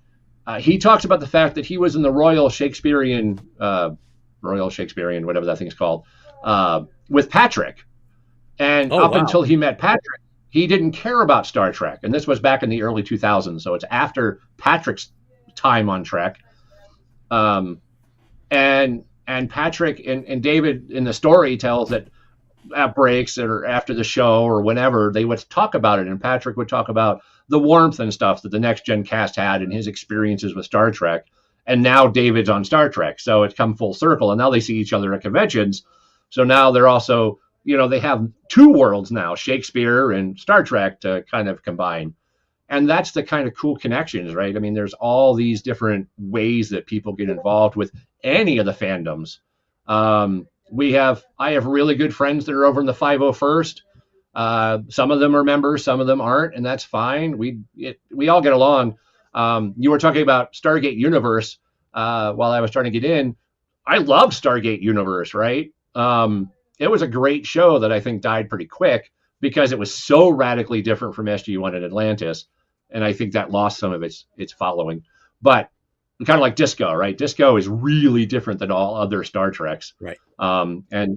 he talks about the fact that he was in the Royal Shakespearean, whatever that thing's called, with Patrick. And until he met Patrick, he didn't care about Star Trek. And this was back in the early 2000s. So it's after Patrick's time on Trek. And Patrick and David in the story tells that at breaks or after the show or whenever, they would talk about it. And Patrick would talk about the warmth and stuff that the Next Gen cast had and his experiences with Star Trek. and now David's on Star Trek. So it's come full circle, and now they see each other at conventions. So now they're also, they have two worlds now, Shakespeare and Star Trek, to kind of combine. And that's the kind of cool connections, right? I mean, there's all these different ways that people get involved with any of the fandoms. I have really good friends that are over in the 501st. Some of them are members, some of them aren't, and that's fine. We all get along. You were talking about Stargate Universe while I was trying to get in. I love Stargate Universe, right? It was a great show that I think died pretty quick because it was so radically different from SG-1 and Atlantis, and I think that lost some of its following. But kind of like Disco, right? Disco is really different than all other Star Treks. Right. And,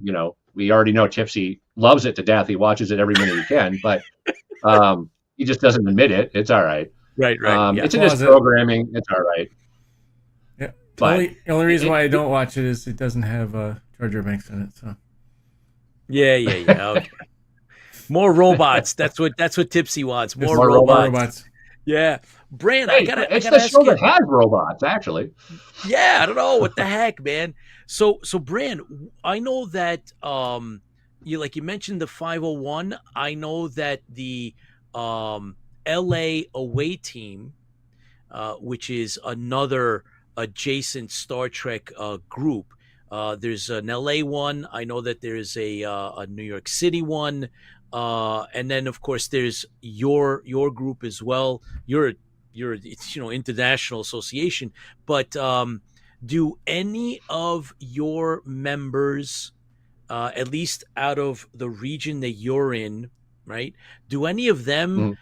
we already know Tipsy loves it to death. He watches it every minute he can, but he just doesn't admit it. It's all right. Right. Yeah. It's in his programming. It's all right. Yeah. But the only reason why I don't watch it is it doesn't have Jar Jar Binks in it. So. Yeah. Okay. More robots. That's what Tipsy wants. More robots. Yeah. Bran, it's the show that has robots, actually. Yeah, I don't know what the heck, man. So Bran, I know that you mentioned the 501. I know that the LA away team, which is another adjacent Star Trek group. There's an LA one. I know that there's a New York City one. And then of course there's your group as well. You're international association, but do any of your members, at least out of the region that you're in, right? Do any of them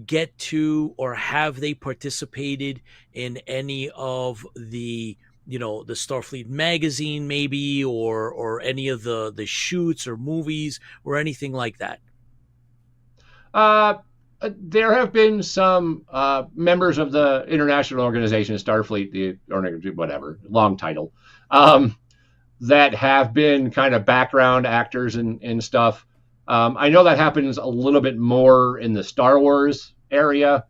get to, or have they participated in any of the the Starfleet magazine maybe, or any of the shoots or movies or anything like that? There have been some members of the international organization, Starfleet, whatever, long title, that have been kind of background actors and stuff. I know that happens a little bit more in the Star Wars area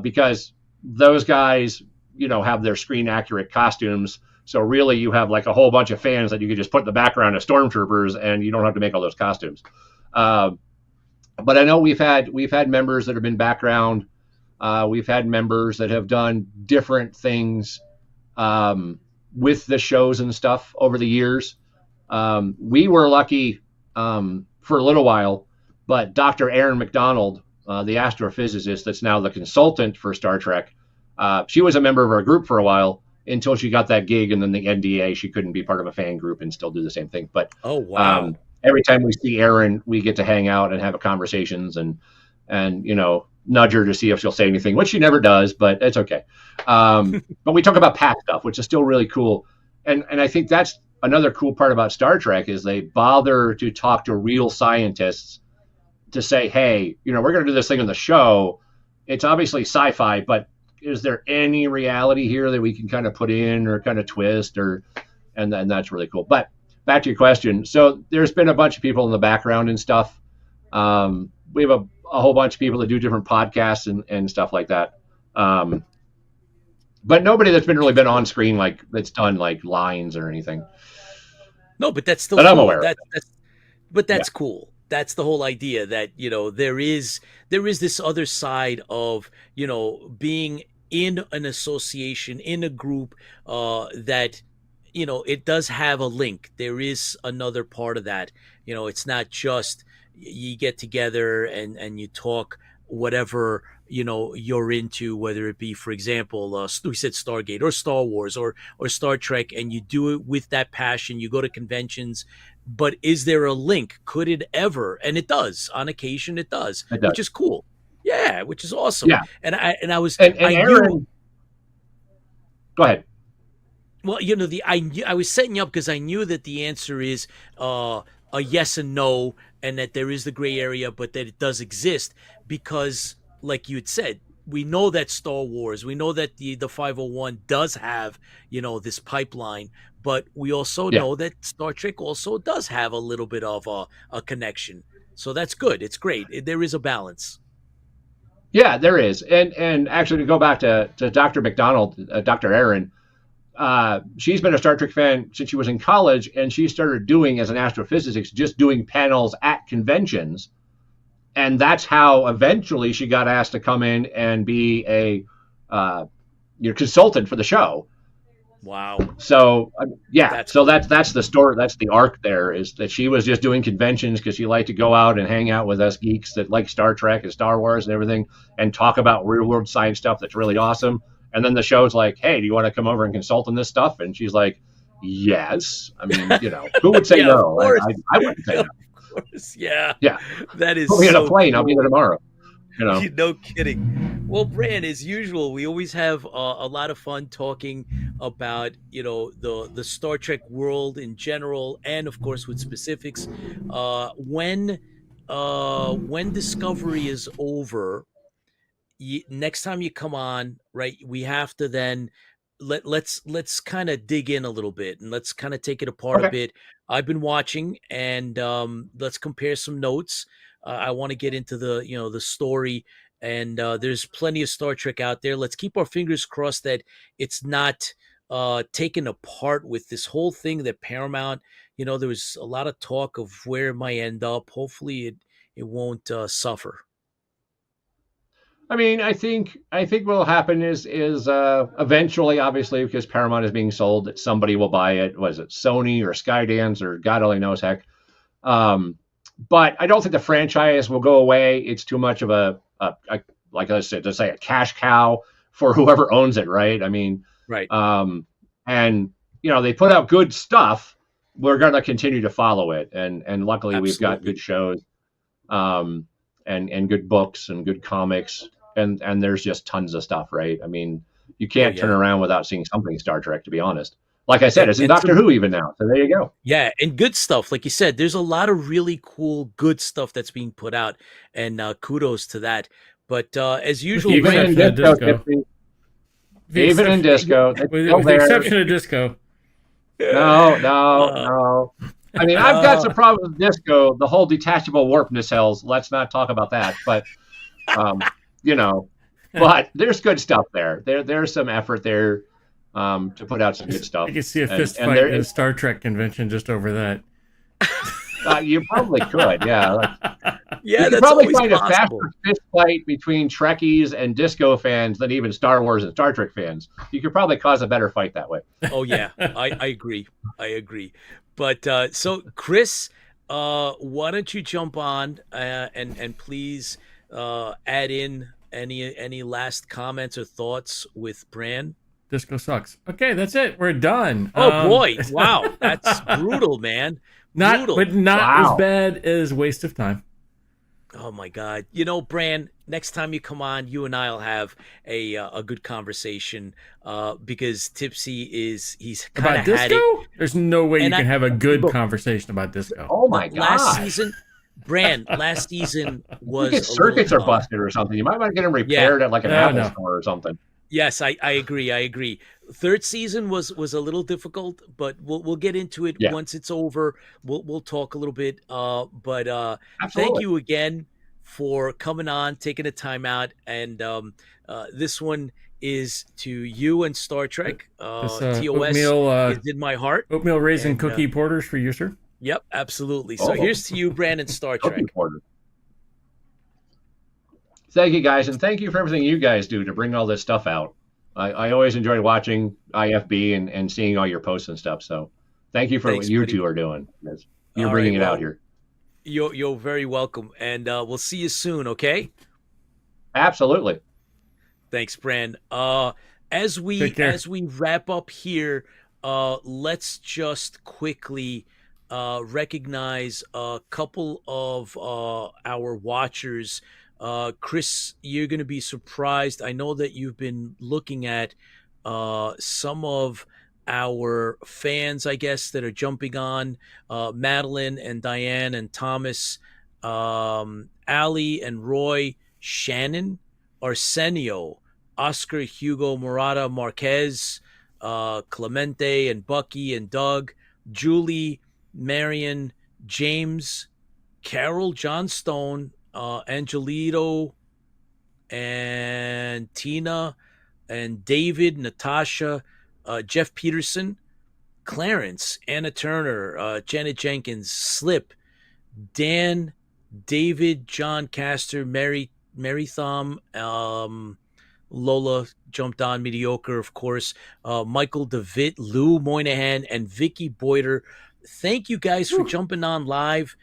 because those guys, have their screen accurate costumes. So really you have like a whole bunch of fans that you could just put in the background as stormtroopers and you don't have to make all those costumes. But I know we've had members that have been background. We've had members that have done different things with the shows and stuff over the years. We were lucky for a little while, but Dr. Erin McDonald, the astrophysicist that's now the consultant for Star Trek, she was a member of our group for a while until she got that gig, and then the NDA, she couldn't be part of a fan group and still do the same thing. But oh wow. Every time we see Erin, we get to hang out and have conversations and nudge her to see if she'll say anything, which she never does, but it's okay. But we talk about past stuff, which is still really cool. And I think that's another cool part about Star Trek is they bother to talk to real scientists to say, hey, we're going to do this thing on the show. It's obviously sci-fi, but is there any reality here that we can kind of put in or kind of twist and that's really cool. But back to your question. So there's been a bunch of people in the background and stuff. We have a whole bunch of people that do different podcasts and stuff like that. But nobody that's really been on screen, like that's done like lines or anything. No, but that's still cool. I'm aware. That's cool. That's the whole idea that, there is this other side of, being in an association, in a group that, it does have a link. There is another part of that. It's not just you get together and you talk whatever, you're into, whether it be, for example, we said Stargate or Star Wars or Star Trek, and you do it with that passion. You go to conventions, but is there a link? Could it ever? And it does. On occasion, it does. Which is cool. Yeah, which is awesome. Yeah. And I was Aaron, go ahead. Well, I was setting you up because I knew that the answer is a yes and no, and that there is the gray area, but that it does exist because, like you had said, we know that Star Wars, we know that the 501 does have, this pipeline, but we also know that Star Trek also does have a little bit of a connection. So that's good. It's great. There is a balance. Yeah, there is. And actually, to go back to Dr. McDonald, Dr. Erin, she's been a Star Trek fan since she was in college, and she started doing, as an astrophysicist, just doing panels at conventions. And that's how eventually she got asked to come in and be a consultant for the show. Wow. So yeah, That's so that's the story. That's the arc. There is that she was just doing conventions because she liked to go out and hang out with us geeks that like Star Trek and Star Wars and everything, and talk about real world science stuff that's really awesome. And then the show's like, hey, do you want to come over and consult on this stuff? And she's like, yes. I mean, who would say Yeah, no? of course. I wouldn't say no. Of course. Yeah. Yeah. That is Put me on so a plane. I'll be cool. there tomorrow. No kidding. Well, Bran, as usual, we always have a lot of fun talking about the Star Trek world in general, and of course with specifics. When Discovery is over, next time you come on, right? We have to then let's kind of dig in a little bit and let's kind of take it apart a bit. I've been watching, and let's compare some notes. I want to get into the story, and there's plenty of Star Trek out there. Let's keep our fingers crossed that it's not taken apart with this whole thing that Paramount. There was a lot of talk of where it might end up. Hopefully, it won't suffer. I mean, I think what will happen is eventually, obviously, because Paramount is being sold, that somebody will buy it. Was it Sony or Skydance or God only knows heck? But I don't think the franchise will go away. It's too much of a like I said, to say a cash cow for whoever owns it, right? I mean, right. And they put out good stuff. We're going to continue to follow it, and luckily Absolutely. we've got good shows, and good books and good comics. And there's just tons of stuff, right? I mean, you can't turn around without seeing something Star Trek, to be honest. Like I said, it's in Doctor Who even now. So there you go. Yeah, and good stuff. Like you said, there's a lot of really cool, good stuff that's being put out, and kudos to that. But as usual, even in disco. Even in disco. With the exception of disco. No. I mean, I've got some problems with disco, the whole detachable warp nacelles. Let's not talk about that. But, but there's good stuff there. There's some effort there to put out some good stuff. I can see a fist fight at a Star Trek convention just over that. You probably could, yeah. Yeah, you that's probably find possible. a faster fist fight between Trekkies and disco fans than even Star Wars and Star Trek fans. You could probably cause a better fight that way. Oh yeah, I agree. But so Chris, why don't you jump on and please add in any last comments or thoughts with Bran? Disco sucks. Okay, that's it. We're done. Oh boy, wow, that's brutal, man. Not as bad as Waste of Time. Oh my God! Bran, next time you come on, you and I'll have a good conversation because Tipsy he's kind of had it. There's no way you can have a good conversation about disco. Oh my God! Last season was circuits are busted or something. You might want to get them repaired at like an Apple store or something. Yes, I agree. Third season was a little difficult, but we'll get into it once it's over. We'll talk a little bit. But thank you again for coming on, taking the time out, and this one is to you and Star Trek. TOS is in my heart. Oatmeal raisin cookie porters for you, sir. Yep, absolutely. So here's to you, Brandon, Star Trek. Thank you, guys, and thank you for everything you guys do to bring all this stuff out. I always enjoy watching IFB and seeing all your posts and stuff. So thank you for what you two are doing. You're bringing it out here. You're very welcome, and we'll see you soon, okay? Absolutely. Thanks, Bran. As we wrap up here, let's just quickly recognize a couple of our watchers. Chris, you're going to be surprised. I know that you've been looking at some of our fans, I guess, that are jumping on. Madeline and Diane and Thomas, Ali and Roy, Shannon, Arsenio, Oscar, Hugo, Murata, Marquez, Clemente and Bucky and Doug, Julie, Marion, James, Carol, John Stone, Angelito and Tina and David, Natasha, Jeff Peterson, Clarence, Anna Turner, Janet Jenkins, Slip, Dan, David, John Castor, Mary Thom, Lola jumped on, Mediocre, of course, Michael DeVitt, Lou Moynihan, and Vicky Boyder. Thank you guys for jumping on live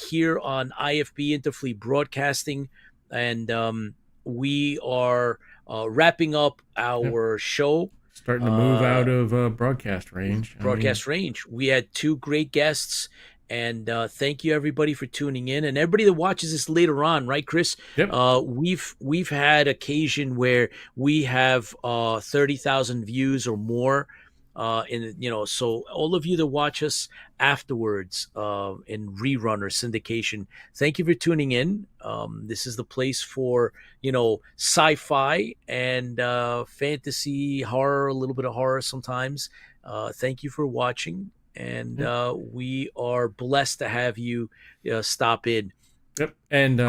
here on IFB Interfleet Broadcasting. And we are wrapping up our show. Starting to move out of broadcast range. Range. We had 2 great guests. And thank you everybody for tuning in, and everybody that watches this later on, right, Chris? Yep. We've had occasion where we have 30,000 views or more, so all of you that watch us afterwards in rerun or syndication, thank you for tuning in. This is the place for sci-fi and fantasy, horror, a little bit of horror sometimes. Thank you for watching. And we are blessed to have you stop in. Yep. And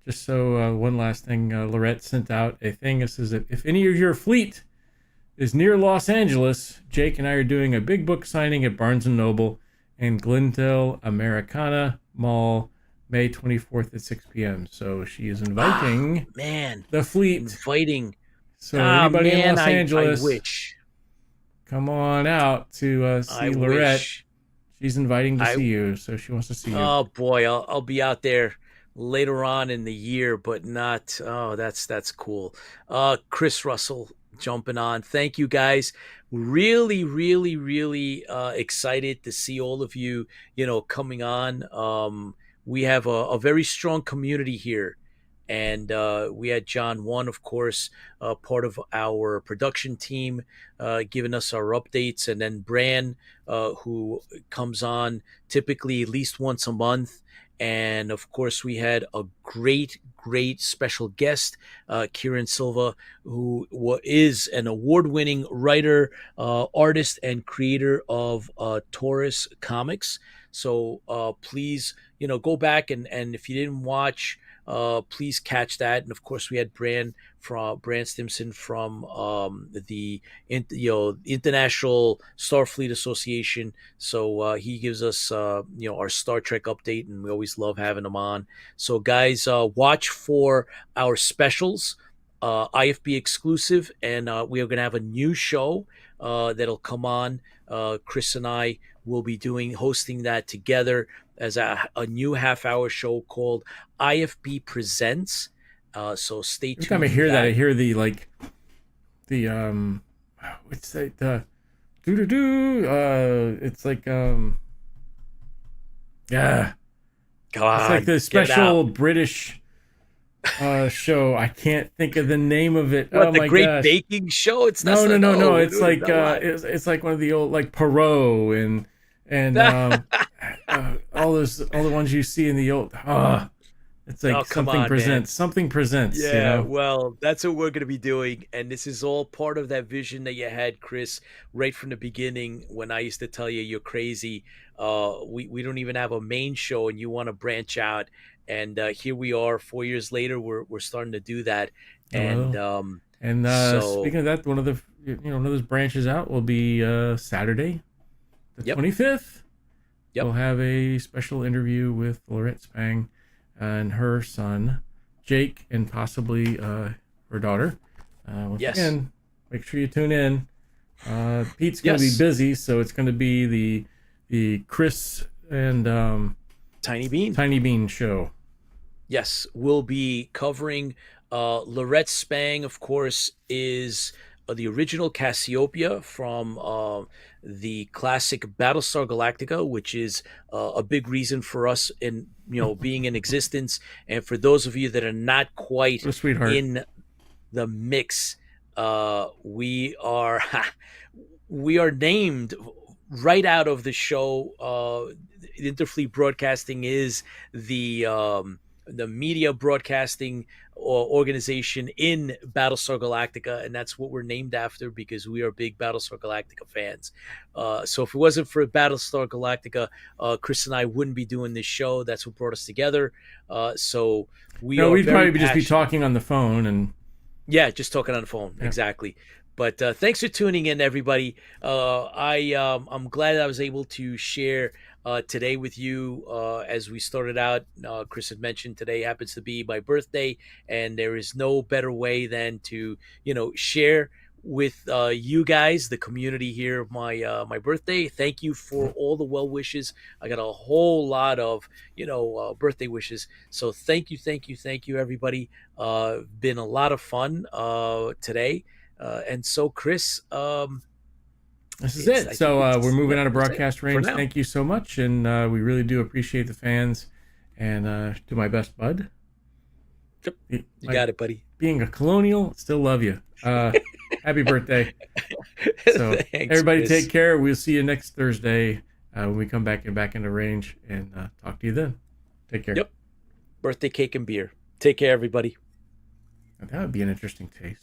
just so one last thing, Lorette sent out a thing that says that if any of your fleet is near Los Angeles, Jake and I are doing a big book signing at Barnes & Noble and Glendale Americana Mall, May 24th at 6 p.m. So she is inviting the fleet. So anybody in Los Angeles... I wish. Come on out to see Lorette. She's inviting to see you, so she wants to see you. Oh boy, I'll be out there later on in the year, but not. Oh, that's cool. Chris Russell jumping on. Thank you guys. Really, really, really excited to see all of you. Coming on. We have a very strong community here. And we had John01, of course, part of our production team, giving us our updates. And then Bran, who comes on typically at least once a month. And, of course, we had a great special guest, Kyrun Silva, who is an award-winning writer, artist, and creator of Taurus Comics. So please, go back and if you didn't watch... please catch that. And of course we had Bran Stimson from the International Starfleet Association, so he gives us our Star Trek update, and we always love having him on. So guys, watch for our specials, IFB exclusive, and we are going to have a new show that'll come on. Chris and I will be hosting that together as a new half-hour show called IFB Presents. So stay tuned. Every time I hear that, I hear the what's that? The doo-doo-doo. It's like yeah. God, it's like the special British show. I can't think of the name of it. What, the Great Baking Show? It's not. No. It's like it's like one of the old, like Perot and all the ones you see in the old. It's like something presents. Yeah, well, that's what we're going to be doing, and this is all part of that vision that you had, Chris, right from the beginning. When I used to tell you you're crazy, we don't even have a main show, and you want to branch out. And here we are, 4 years later. We're starting to do that. And speaking of that, one of those branches out will be Saturday, the 25th. Yep. We'll have a special interview with Lorette Spang and her son, Jake, and possibly her daughter. Again, make sure you tune in. Pete's going to be busy, so it's going to be the Chris and Tiny Bean show. Yes, we'll be covering Lorette Spang, of course, is the original Cassiopeia from the classic Battlestar Galactica, which is a big reason for us in being in existence. And for those of you that are not quite in the mix, we are named right out of the show. Interfleet Broadcasting is the media broadcasting organization in Battlestar Galactica, and that's what we're named after because we are big Battlestar Galactica fans. So if it wasn't for Battlestar Galactica, Chris and I wouldn't be doing this show. That's what brought us together. So we'd probably just be talking on the phone and just talking on the phone. Exactly. But thanks for tuning in, everybody. I'm glad I was able to share today with you. As we started out, Chris had mentioned today happens to be my birthday, and there is no better way than to share with you guys, the community here, of my birthday. Thank you for all the well wishes. I got a whole lot of birthday wishes. So thank you, everybody. Been a lot of fun today. And so, Chris, this is it. So we're moving out of broadcast range. Thank you so much, and we really do appreciate the fans. And to my best bud, you got it, buddy. Being a colonial, still love you. Happy birthday. So Thanks, everybody, Chris. take care. We'll see you next Thursday when we come back into range, and talk to you then. Take care. Yep. Birthday cake and beer. Take care, everybody. That would be an interesting taste.